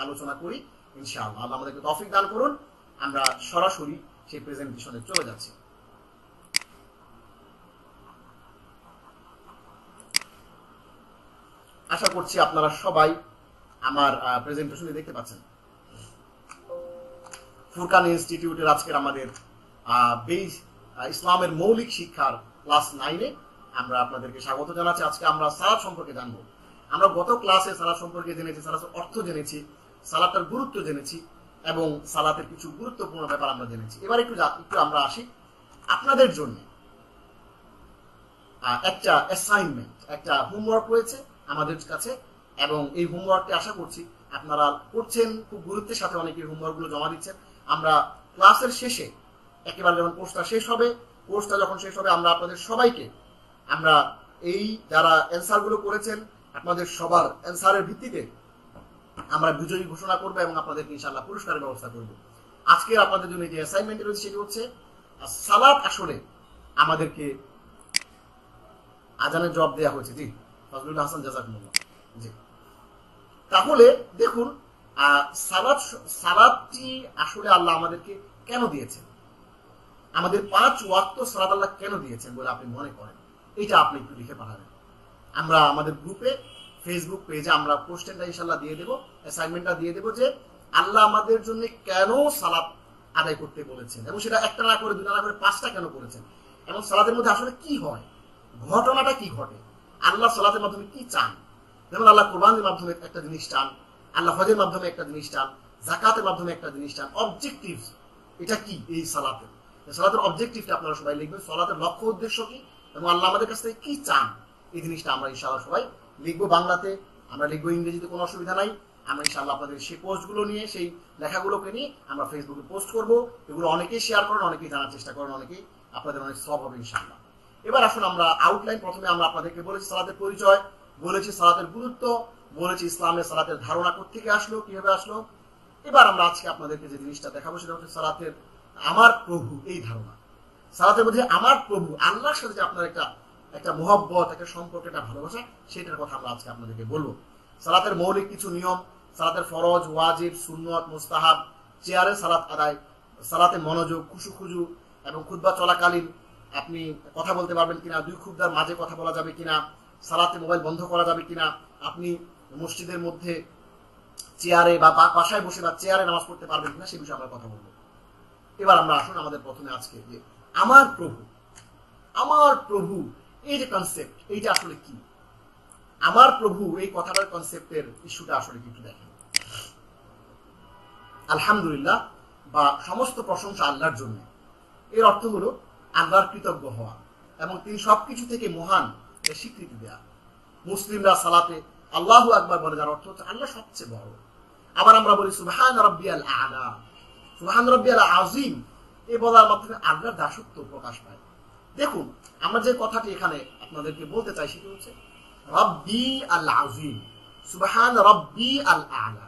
আলোচনা করি ইনশাআল্লাহ। আল্লাহ আমাদেরকে তৌফিক দান করুন। আমরা সরাসরি সেই প্রেজেন্টেশনে চলে যাচ্ছি। আশা করছি আপনারা সবাই আমার প্রেজেন্টেশনে দেখতে পাচ্ছেন। ফুরকান ইনস্টিটিউটের আজকের আমাদের ইসলামের মৌলিক শিক্ষার ক্লাস 9-এ আমরা আপনাদেরকে স্বাগত জানাচ্ছি। আজকে আমরা সালাত সম্পর্কে জানবো। আমরা গত ক্লাসে সালাত সম্পর্কে জেনেছি, সালাতের অর্থ জেনেছি, সালাতের গুরুত্ব জেনেছি এবং সালাতের কিছু গুরুত্বপূর্ণ ব্যাপার আমরা জেনেছি। এবার একটু আমরা আসি আপনাদের জন্য একটা অ্যাসাইনমেন্ট, একটা হোমওয়ার্ক রয়েছে আমাদের কাছে এবং এই হোমওয়ার্কটি আশা করছি আপনারা করছেন খুব গুরুত্বের সাথে। অনেকে হোমওয়ার্কগুলো জমা দিচ্ছেন। আমরা ক্লাসের শেষে একেবারে যখন কোর্সটা শেষ হবে, কোর্সটা যখন শেষ হবে আমরা আপনাদের সবাইকে আমরা এই যারা অ্যান্সারগুলো করেছেন আপনাদের সবার অ্যান্সারের ভিত্তিতে আমরা বিজয়ী ঘোষণা করবো এবং আপনাদেরকে ইনশাআল্লাহ পুরস্কারের ব্যবস্থা করব। আজকে আপনাদের জন্য যে অ্যাসাইনমেন্ট রয়েছে সেটি হচ্ছে সালাত আসলে আমাদেরকে আজানের জবাব দেওয়া হয়েছে। জি ফজলুল হাসান জাযাকুমুল্লাহ। জি তাহলে দেখুন সালাতটি আসলে আল্লাহ আমাদেরকে কেন দিয়েছেন, আমাদের 5 ওয়াক্ত সালাত আল্লাহ কেন দিয়েছেন বলে আপনি মনে করেন, এটা আপনি একটু লিখে পাঠাবেন। আমরা আমাদের গ্রুপে ফেসবুক পেজে আমরা কোশ্চেনটা ইনশাআল্লাহ দিয়ে দেবো, অ্যাসাইনমেন্টটা দিয়ে দেবো যে আল্লাহ আমাদের জন্য কেন সালাত আদায় করতে বলেছেন এবং সেটা একটা না করে দুটা না করে 5টা কেন করেছেন এবং সালাতের মধ্যে আসলে কি হয়, ঘটনাটা কি ঘটে, আল্লাহ সালাতের মাধ্যমে কি চান। যেমন আল্লাহ কোরবানের মাধ্যমে একটা জিনিস চান, আল্লাহ হজের মাধ্যমে একটা জিনিস চান, যাকাতের মাধ্যমে একটা জিনিস চান। অবজেক্টিভ এটা কি এই সালাতের, সালাতের অবজেক্টিভটা আপনারা সবাই লিখবেন। সালাতের লক্ষ্য উদ্দেশ্য কি এবং আল্লাহ আমাদের কাছ থেকে কি চান, এই জিনিসটা আমরা ইনশাআল্লাহ সবাই লিখবো। বাংলাতে আমরা লিখবো, ইংরেজিতে কোনো অসুবিধা নাই। আমরা ইনশাআল্লাহ আপনাদের সেই পোস্টগুলো নিয়ে, সেই লেখাগুলোকে নিয়ে আমরা ফেসবুকে পোস্ট করব। এগুলো অনেকেই শেয়ার করেন, অনেকেই জানার চেষ্টা করেন, অনেকেই আপনাদের অনেক সব হবে ইনশাআল্লাহ। এবার আসুন আমরা আউটলাইন। প্রথমে আমরা আপনাদেরকে বলেছি সালাতের পরিচয়, বলেছি সালাতের গুরুত্ব, বলেছি ইসলামের সালাতের ধারণা কোত্থেকে আসলো, কিভাবে আসলো। এবার আমরা আজকে আপনাদেরকে যে জিনিসটা দেখাবো সেটা হচ্ছে সালাতের আমার প্রভু, এই ধারণা। সালাতের মধ্যে আমার প্রভু আল্লাহর সাথে যে আপনার একটা মোহব্বত, একটা সম্পর্ক, একটা ভালোবাসা, সেটার কথা আমরা আজকে আপনাদেরকে বলবো। সালাতের মৌলিক কিছু নিয়ম, সালাতের ফরজ, ওয়াজিব, সুন্নত, মুস্তাহাব, চেয়ারে সালাত আদায়, সালাতে মনোযোগ, খুশু এবং খুতবা চলাকালীন আপনি কথা বলতে পারবেন কিনা, 2 খুতবার মাঝে কথা বলা যাবে কিনা, সালাতে মোবাইল বন্ধ করা যাবে কিনা, আপনি মসজিদের মধ্যে চেয়ারে বা বাসায় বসে বা চেয়ারে নামাজ পড়তে পারবেন কিনা, সে বিষয়ে আমরা কথা বলবো। এবার আমরা আসুন আমাদের প্রথমে আজকে যে আমার প্রভু এই যে কনসেপ্ট, এইটা আসলে কি, আমার প্রভু এই কথাটার কনসেপ্টের ইস্যুটা আসলে কি একটু দেখেন। আলহামদুলিল্লাহ বা সমস্ত প্রশংসা আল্লাহর জন্য, এর অর্থ হলো আল্লাহর কৃতজ্ঞ হওয়া এবং তিনি সবকিছু থেকে মহান এর স্বীকৃতি দেয়া। মুসলিমরা সালাতে আল্লাহু আকবার বলে, যার অর্থ হচ্ছে আল্লাহ সবচেয়ে বড়। আবার আমরা বলি সুবহান রাব্বিয়াল আ'লা, সুবহান রাব্বিয়াল আযীম, এই বলার মাধ্যমে আল্লাহর দাসত্ব প্রকাশ পায়। দেখুন আমরা যে কথাটি এখানে আপনাদেরকে বলতে চাই সেটা হচ্ছে রব্বি আল আযীম, সুবহান রব্বি আল আ'লা।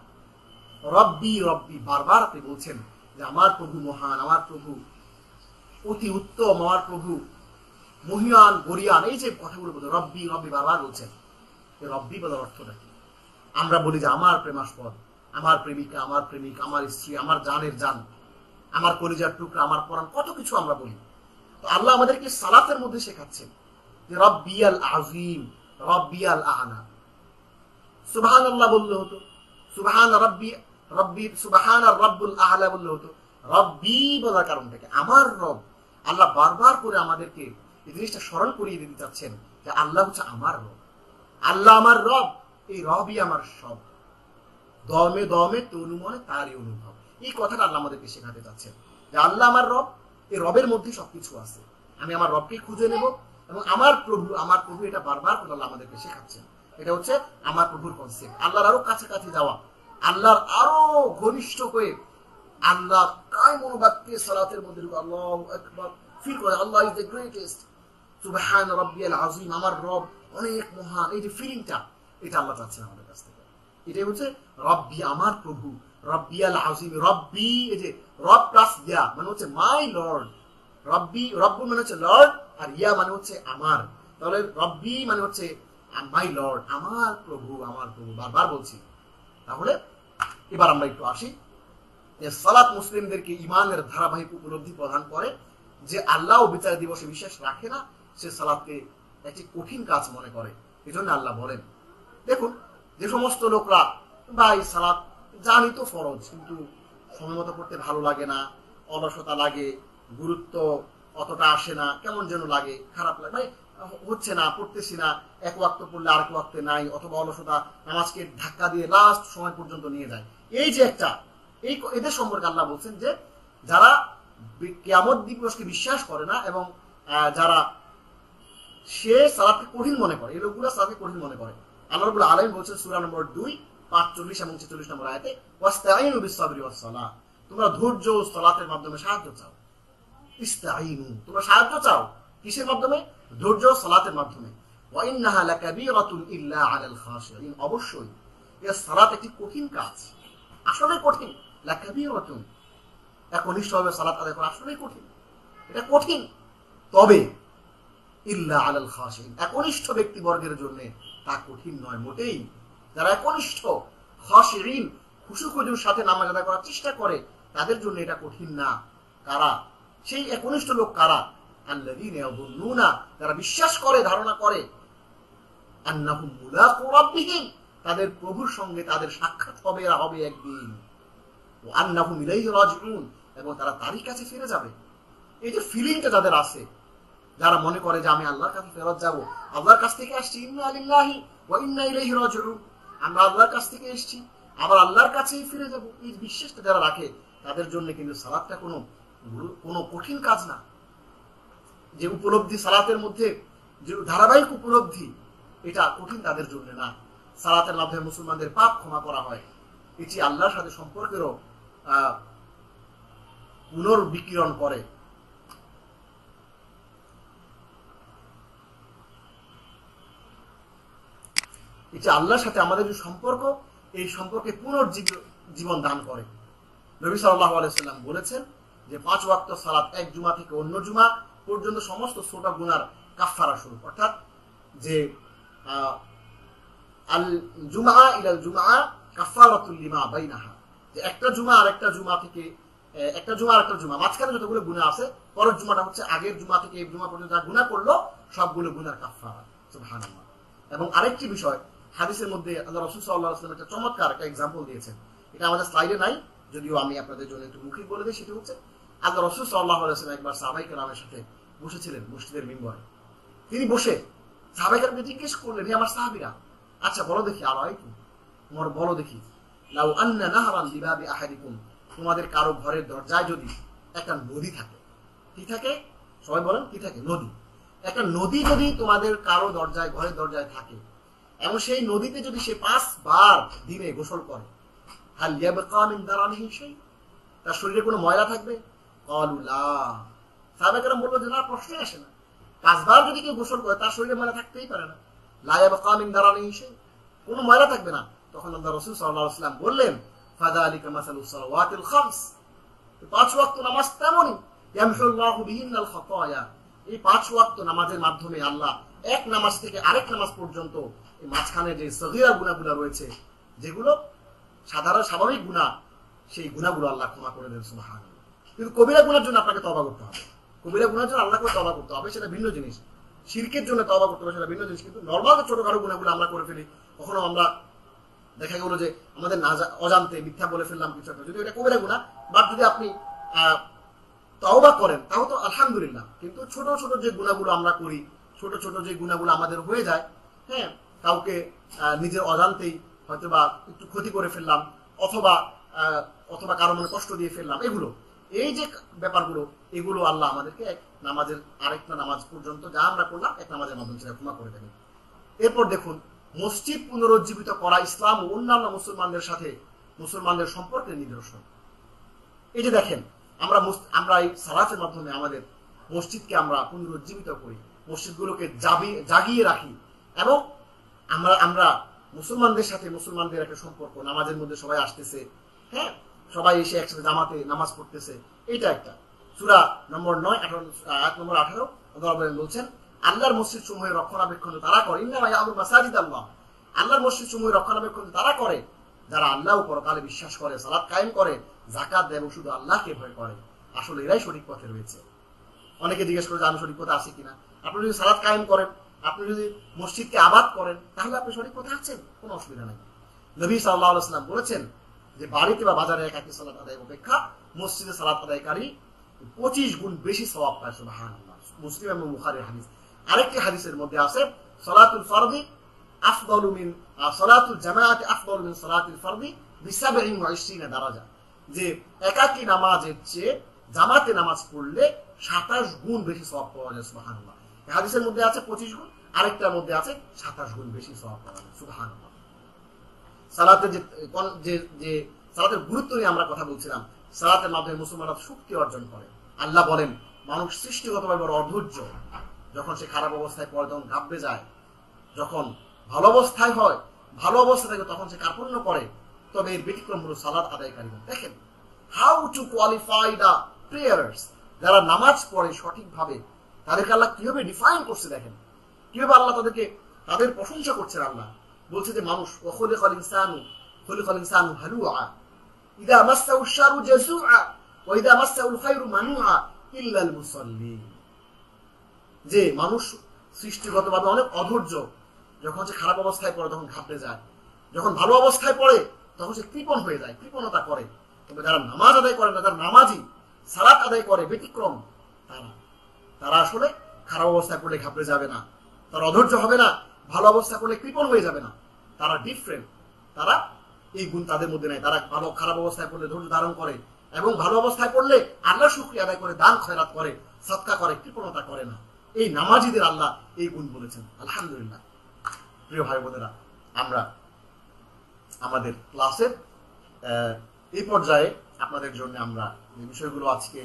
রব্বি বারবার আপনি বলছেন যে আমার প্রভু মহান, আমার প্রভু অতি উত্তম, আমার প্রভু মহিয়ান গরিয়ান, এই যে কথাগুলো বলছেন রব্বি বারবার বলছেন। রব্বি বলার অর্থটা কি? আমরা বলি যে আমার প্রেমাস্পদ, আমার প্রেমিকা, আমার প্রেমিক, আমার স্ত্রী, আমার জানের জান, আমার কলিজার টুকরা, আমার পরাণ, কত কিছু আমরা বলি। তো আল্লাহ আমাদেরকে সালাতের মধ্যে শেখাচ্ছেন যে রব্বি আল আযীম, রব্বি আল আ'লা। সুবহানাল্লাহ বললে হতো, সুবহান রব্বি সুবহান আর রব্বুল আ'লা বললে হতো। রব্বি বলার কারণ থেকে আমার রব, আল্লাহ বারবার করে আমাদেরকে এই জিনিসটা স্মরণ করিয়ে দিতে চাচ্ছেন যে আল্লাহ হচ্ছে আমার রব, আল্লাহ আমার রব, এই রবই আমার সব, দমে দমে তনু মনে তারই অনুভব। এই কথাটা আল্লাহ আমাদেরকে শেখাতে চাচ্ছেন যে আল্লাহ আমার রব, এই রবের মধ্যে সবকিছু আছে, আমি আমার রবকে খুঁজে নেব এবং আমার প্রভু এটা বারবার করে আল্লাহ আমাদেরকে শেখাচ্ছেন। এটা হচ্ছে আমার প্রভুর কনসেপ্ট। আল্লাহর আরো কাছাকাছি যাওয়া, আল্লাহর আরো ঘনিষ্ঠ হয়ে আল্লাহ কায় মনোবাক্যে সালাতের মধ্যে আল্লাহু আকবার ফিল করে, আল্লাহ ইজ দ্য গ্রেটেস্ট, সুবহান রাব্বিয়াল আযীম, আমার রব অনেক মহান, এই যে ফিলিংটা, এটা আল্লাহ চাচ্ছেন আমাদের কাছ থেকে। এটাই হচ্ছে রব্বি, আমার প্রভু, রব্বিয়াল আযীম, রব্বি, এই যে রব প্লাস ইয়া মানে হচ্ছে মাই লর্ড, রব্বি, রব্বু মানে হচ্ছে লর্ড, আর ইয়া মানে হচ্ছে আমার, তাহলে রব্বি মানে হচ্ছে মাই লর্ড, আমার প্রভু, আমার প্রভু, বারবার বলছি। তাহলে এবার আমরা একটু আসি যে সালাত মুসলিমদেরকে ইমানের ধারাবাহিক উপলব্ধি প্রদান করে। যে আল্লাহ ও বিচার দিবসে বিশ্বাস রাখে না, সে সালাতকে একটি কঠিন কাজ মনে করে। এই জন্য আল্লাহ বলেন, দেখুন যে সমস্ত লোকরা ভাই সালাত জানি তো ফরজ, কিন্তু সময় মতো পড়তে ভালো লাগে না, অলসতা লাগে, গুরুত্ব অতটা আসে না, কেমন যেন লাগে, খারাপ লাগে, ভাই হচ্ছে না, পড়তেছি না, এক ওয়াক্ত পড়লে আরেক ওয়াক্তে নাই, অথবা অলসতা নামাজকে ধাক্কা দিয়ে লাস্ট সময় পর্যন্ত নিয়ে যায়। এই যে একটা এদের সম্পর্কে আল্লাহ বলছেন যে যারা কিয়ামত দিবসকে বিশ্বাস করে না এবং যারা সে সালাতকে কঠিন মনে করে, এই লোকগুলো সালাতকে কঠিন মনে করে। আল্লাহ রাব্বুল আলামিন বলছেন সূরা নম্বর 2 45 এবং 46 নম্বর আয়াতে, ওয়াস্তাঈনু বিস-সাবরি ওয়াস-সালাহ, তোমরা ধৈর্য ও সালাতের মাধ্যমে সাহায্য চাও। ইস্তাঈনু, তোমরা সাহায্য চাও কিসের মাধ্যমে? ধৈর্য ও সালাতের মাধ্যমে। ওয়া ইন্নাহা লাকাবীরাতুন ইল্লা আলাল খাশিঈন, অবশ্যই এই সালাত একটি কঠিন কাজ, আসলে কঠিন। লাকাবীরাতুন, একনিষ্ঠভাবে সালাত আদায় করা আসলে কঠিন, এটা কঠিন। তবে ইল্লা আলাল খাশিঈন, একনিষ্ঠ ব্যক্তিবর্গের জন্য তা কঠিন নয় মোটেই। যারা একনিষ্ঠ খাশিঈন, খুশু-খুজুর সাথে নামাজ আদায় করার চেষ্টা করে, তাদের জন্য এটা কঠিন না। কারা সেই একনিষ্ঠ লোক? কারা? আল্লাযীনা ইয়াযুন্নুনা, যারা বিশ্বাস করে, ধারণা করে, আন্নাহুম মুলাকু রাব্বিহিম, তাদের প্রভুর সঙ্গে তাদের সাক্ষাৎ হবে, এরা হবে একদিন। ওয়া আন্নাহুম ইলাইহি রাজিউন, এবং তারা তারই কাছে ফিরে যাবে। এই যে ফিলিংটা যাদের আছে, যারা মনে করে যে আমি আল্লাহর কাছে ফেরত যাব, আল্লাহর কাছ থেকে আসছি, ইন্না লিল্লাহি ওয়া ইন্না ইলাইহি রাজিউন, আমরা আল্লাহর কাছ থেকে এসেছি, আবার আল্লাহর কাছেই ফিরে যাব, এই বিশ্বাসটা যারা রাখে, তাদের জন্য কিন্তু সালাতটা কোনো কঠিন কাজ না। যে উপলব্ধি সালাতের মধ্যে, যে ধারাবাহিক উপলব্ধি, এটা কঠিন তাদের জন্য না। সালাতের মাধ্যমে মুসলমানদের পাপ ক্ষমা করা হয়, এটি আল্লাহর সাথে সম্পর্কেরও পুনর্বিকিরণ করে। এটি আল্লাহর সাথে আমাদের যে সম্পর্ক, এই সম্পর্কে পুনর্জীবন দান করে। নবী সাল্লাল্লাহু আলাইহি ওয়াসাল্লাম বলেছেন যে 5 ওয়াক্ত সালাত এক জুমা থেকে অন্য জুমা পর্যন্ত সমস্ত ছোট গুনার কাফফারা স্বরূপ, অর্থাৎ যে আল জুমআ ইলাল জুমআ কাফফারাতুল লিমা বাইনাহা, যে একটা জুমা আরেকটা জুমা থেকে, একটা জুমা আরেকটা জুমা মাঝখানে যতগুলো গুনাহ আছে, পরের জুমাটা হচ্ছে আগের জুমা থেকে এই জুমা পর্যন্ত যা গুনাহ করলো সবগুলো গুনার কাফফারা। সুবহানাল্লাহ। এবং আরেকটি বিষয়, হাদিসের মধ্যে আল্লাহ রাসূল সাল্লাল্লাহু আলাইহি ওয়াসাল্লাম একটা চমৎকার একটা एग्जांपल দিয়েছেন, এটা আমাদের স্লাইডে নাই, যদিও আমি আপনাদের জন্য একটু মুখে বলে দিই। সেটা হচ্ছে আল্লাহ রাসূল সাল্লাল্লাহু আলাইহি ওয়াসাল্লাম একবার সাহাবায়ে কেরামের সাথে বসেছিলেন মসজিদের মিম্বরে। তিনি বসে সাহাবায়ে কেরামকে জিজ্ঞেস করলেন, হে আমার সাহাবীরা, আচ্ছা বলো দেখি, আলাইকুম, তোমার বলো দেখি, লাউ আন্না নাহরান লিবাবি আহাদিকুম, তোমাদের কারো ঘরের দরজায় যদি একটা নদী থাকে, কি থাকে? সবাই বলেন, কি থাকে? নদী। একটা নদী যদি তোমাদের কারো দরজায়, ঘরের দরজায় থাকে, এবং সেই নদীতে যদি সে 5 বার দিনে গোসল করে, হাল ইয়াবকা মিন দারানিহি শাই, তার শরীরে কোনো ময়লা থাকবে? ক্বালু লা, সাহাবায়ে কেরাম বলল যে না, প্রশ্নই আসে না। 5 বার যদি কেউ গোসল করে, তার শরীরে ময়লা থাকতেই পারে না। লা ইয়াবকা মিন দারানিহি শাই, কোনো ময়লা থাকবে না। তখন আল্লাহ রাসূল সাল্লাল্লাহু আলাইহি ওয়াসাল্লাম বললেন, ফাযালিকা মাসালুস সালাওয়াতিল খামস, 5 ওয়াক্ত নামাজ তেমনই, ইয়ামহুল্লাহু বিহিন্নাল খাতায়া, এই 5 ওয়াক্ত নামাজের মাধ্যমে আল্লাহ এক নামাজ থেকে আরেক নামাজ পর্যন্ত এই মাঝখানে যে সগীরা গুনাহগুলো রয়েছে, যেগুলো সাধারণ স্বাভাবিক গুনাহ, সেই গুনাহগুলো আল্লাহ ক্ষমা করে দেন। সুবহানাল্লাহ। কিন্তু কবিরা গুনাহের জন্য আপনাকে তওবা করতে হবে, কবিরা গুনাহের জন্য আল্লাহকে তওবা করতে হবে, সেটা ভিন্ন জিনিস। শিরকের জন্য তওবা করতে হবে, সেটা ভিন্ন জিনিস। কিন্তু নরমাল ছোটখাটো গুনাহগুলো আমরা করে ফেলি, কখনো আমরা দেখা গেল যে আমাদের অজান্তে মিথ্যা বলে ফেললাম কিছু একটা, যদি এটা কবিরা গুনাহ, বা যদি আপনি তওবা করেন তাও তো আলহামদুলিল্লাহ। কিন্তু ছোট ছোট যে গুনাহগুলো আমরা করি, ছোট ছোট যে গুনাহগুলো আমাদের হয়ে যায়, হ্যাঁ, কাউকে নিজের অজান্তেই হয়তো বা একটু ক্ষতি করে ফেললাম, অথবা কারো মনে কষ্ট দিয়ে ফেললাম, এগুলো, এই যে ব্যাপারগুলো, এগুলো আল্লাহ আমাদেরকে এক নামাজের আরেকটা নামাজ পর্যন্ত যা আমরা করলাম এক নামাজের মাধ্যমে সেটা ক্ষমা করে দেবেন। এরপর দেখুন, মসজিদ পুনরুজ্জীবিত করা ইসলাম ও অন্যান্য মুসলমানদের সাথে মুসলমানদের সম্পর্কের নিদর্শন। এই যে দেখেন, আমরা এই সালাতের মাধ্যমে আমাদের মসজিদকে আমরা পুনরুজ্জীবিত করি, মসজিদগুলোকে জাগিয়ে রাখি, এবং আমরা মুসলমানদের সাথে মুসলমানদের একটা সম্পর্ক, নামাজের মধ্যে সবাই আসতেছে, হ্যাঁ, সবাই এসে একসাথে জামাতে নামাজ পড়তেছে। এইটা একটা সূরা নম্বর 9 আয়াত নম্বর 18 আল্লাহ বলছেন, আল্লাহর মসজিদ সমূহের রক্ষণাবেক্ষণ তারা করে, ইন্নামা ইয়ামুরু মাসাজিদাল্লাহ, আল্লাহর মসজিদ সমূহের রক্ষণাবেক্ষণ তারা করে যারা আল্লাহ ও পরকালে বিশ্বাস করে, সালাত কায়েম করে, যাকাত দেয় এবং শুধু আল্লাহকে ভয় করে। আসলে এরাই সঠিক পথে রয়েছে। অনেকে জিজ্ঞেস করে যে আমি সঠিক পথে আছি কিনা। আপনি যদি সালাত কায়েম করেন, আপনি যদি মসজিদকে আবাদ করেন, তাহলে আপনি সঠিক পথে আছেন, কোনো অসুবিধা নাই। নবী সাল্লাল্লাহু আলাইহি ওয়াসাল্লাম বলেছেন যে বাড়িতে বা বাজারে একাকী সালাত আদায় অপেক্ষা মসজিদে সালাত আদায়কারী 25 গুণ বেশি সওয়াব পায়। সুবহানাল্লাহ। মুসলিম এবং বুখারীর হাদিস। আরেকটি হাদিসের মধ্যে আছে, সালাতুল ফরদি আফদালু মিন সালাতুল জামাআতি আফদালু মিন সালাতিল ফরদি বি27 দারাজা, যে একাকী নামাজের চেয়ে জামাতে নামাজ পড়লে 27 গুণ বেশি সওয়াব পাওয়া যায়। সুবহানাল্লাহ। এই হাদিসের মধ্যে আছে 25 গুণ, আরেকটার মধ্যে আছে 27 গুণ বেশি সওয়াব পাওয়া যায়। সুবহানাল্লাহ। সালাতের যে সালাতের গুরুত্ব নিয়ে আমরা কথা বলছিলাম, সালাতের মাধ্যমে মুসলমানরা শক্তি অর্জন করে। আল্লাহ বলেন, মানুষ সৃষ্টিগতভাবে বড় অধৈর্য, যখন সে খারাপ অবস্থায় পড়ে তখন ঘাবড়ে যায়, যখন ভালো অবস্থায় হয়, ভালো অবস্থা থাকে তখন সে কার্পণ্য করে। তবে এর ব্যতিক্রম হলো সালাত আদায়কারী। দেখেন how to qualify the prayers, যারা নামাজ পড়ে সঠিকভাবে তাদেরকে আল্লাহ কিভাবে ডিফাইন করছে। দেখেন কিভাবে আল্লাহ তাদের প্রশংসা করছেন। আল্লাহ বলছে যে মানুষ খুলিকাল ইনসানু হালুআ ইযা মাসসাহু শাররু জাযুআ ওয়া ইযা মাসসাহুল খায়রু মানুআ ইল্লাল মুসাল্লিন, যে মানুষ সৃষ্টিগতভাবে অনেক অধৈর্য, যখন সে খারাপ অবস্থায় পড়ে তখন ঘাবড়ে যায়, যখন ভালো অবস্থায় পড়ে তখন সে কৃপণ হয়ে যায়, কৃপণতা করে। তবে যারা নামাজ আদায় করে না, যারা নামাজি সালাত আদায় করে, ব্যতিক্রম, তারা আসলে খারাপ অবস্থায় পড়লে ঘাবড়ে যাবে না, তারা অধৈর্য হবে না, ভালো অবস্থা করলে কৃপণ হয়ে যাবে না। তারা ডিফারেন্ট, তারা এই গুণ তাদের মধ্যে নাই। তারা খারাপ অবস্থায় পড়লে ধৈর্য ধারণ করে, এবং ভালো অবস্থায় পড়লে আল্লাহ শুকরিয়া আদায় করে, দান খয়রাত করে, সদকা করে, কৃপণতা করে না। এই নামাজিদের আল্লাহ এই গুণ বলেছেন। আলহামদুলিল্লাহ। প্রিয় ভাই বোনেরা, আমরা আমাদের ক্লাসের এই পর্যায়ে আপনাদের জন্য আমরা যে বিষয়গুলো আজকে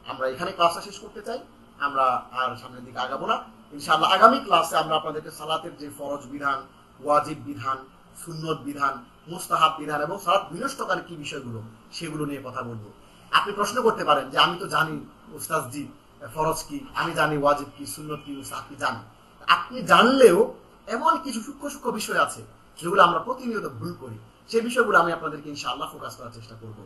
আমরা এখানে ক্লাসটা শেষ করতে চাই, আমরা আর সামনের দিকে আগাবো না। ইনশাআল্লাহ আগামী ক্লাসে আমরা আপনাদেরকে সালাতের যে ফরজ বিধান, ওয়াজিব বিধান, সুন্নত বিধান, মুস্তাহাব বিধান এবং সালাত বিনষ্টকারী কি বিষয়গুলো, সেগুলো নিয়ে কথা বলবো। আপনি প্রশ্ন করতে পারেন যে আমি তো জানি উস্তাদজি ফরজ কি, আমি জানি ওয়াজিব কি, সুন্নত কি, মুস্তাহাব কি জানি। আপনি জানলেও এমন কিছু সূক্ষ্ম বিষয় আছে যেগুলো আমরা প্রতিনিয়ত ভুল করি, সেই বিষয়গুলো আমি আপনাদেরকে ইনশাআল্লাহ ফোকাস করার চেষ্টা করব।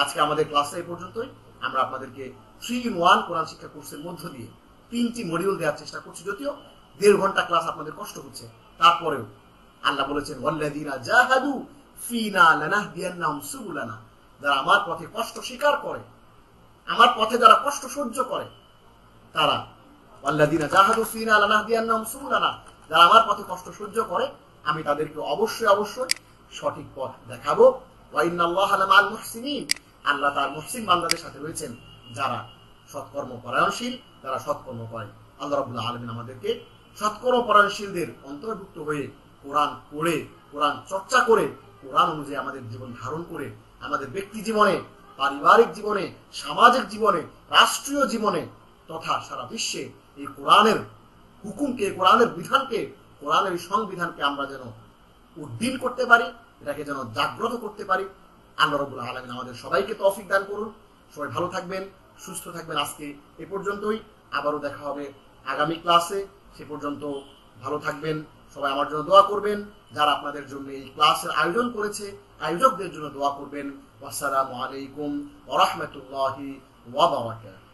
আজকে আমাদের ক্লাসে এই পর্যন্তই। আমরা আপনাদেরকে 3-in-1 কোরআন শিক্ষা কোর্সের মধ্য দিয়ে 3টি মডিউল দেওয়ার চেষ্টা করছি। যদিও 1.5 ঘন্টা ক্লাস আপনাদের কষ্ট হচ্ছে, তারপরেও আল্লাহ বলেছেন, ওয়াল্লাযীনা জাহাদু ফীনা লানাহদিয়ান্নাহুম সুবুলানা, যারা আমার পথে কষ্ট স্বীকার করে, আমার পথে যারা কষ্ট সহ্য করে, তারা ওয়াল্লাযীনা জাহাদু ফীনা লানাহদিয়ান্নাহুম সুবুলানা, যারা আমার পথে কষ্ট সহ্য করে, আমি তাদেরকে অবশ্যই সঠিক পথ দেখাবো। ওয়া ইন্নাল্লাহা লামাআল মুহসিনিন, আল্লাহ তার মুহসিন বান্দাদের সাথে রয়েছেন, যারা সৎকর্ম পরায়ণশীল, যারা সৎকর্ম করে। আল্লাহ রাব্বুল আলামিন আমাদেরকে সৎকর্ম পরায়ণশীলদের অন্তর্ভুক্ত হয়ে কোরআন পড়ে, কোরআন চর্চা করে, কোরআন অনুযায়ী আমাদের জীবন ধারণ করে আমাদের ব্যক্তি জীবনে, পারিবারিক জীবনে, সামাজিক জীবনে, রাষ্ট্রীয় জীবনে তথা সারা বিশ্বে এই কোরআনের হুকুমকে, কোরআনের বিধানকে, কোরআনের সংবিধানকে আমরা যেন উদ্দিন করতে পারি, এটাকে যেন জাগ্রত করতে পারি। আল্লাহ রাব্বুল আলামিন আমাদের সবাইকে তৌফিক দান করুন। সবাই ভালো থাকবেন, সুস্থ থাকবেন। আজকে এ পর্যন্তই, আবারও দেখা হবে আগামী ক্লাসে। সে পর্যন্ত ভালো থাকবেন, সবাই আমার জন্য দোয়া করবেন। যারা আপনাদের জন্য এই ক্লাসের আয়োজন করেছে, আয়োজকদের জন্য দোয়া করবেন। আসসালামু আলাইকুম ওয়া রাহমাতুল্লাহি ওয়া বারাকাতুহু।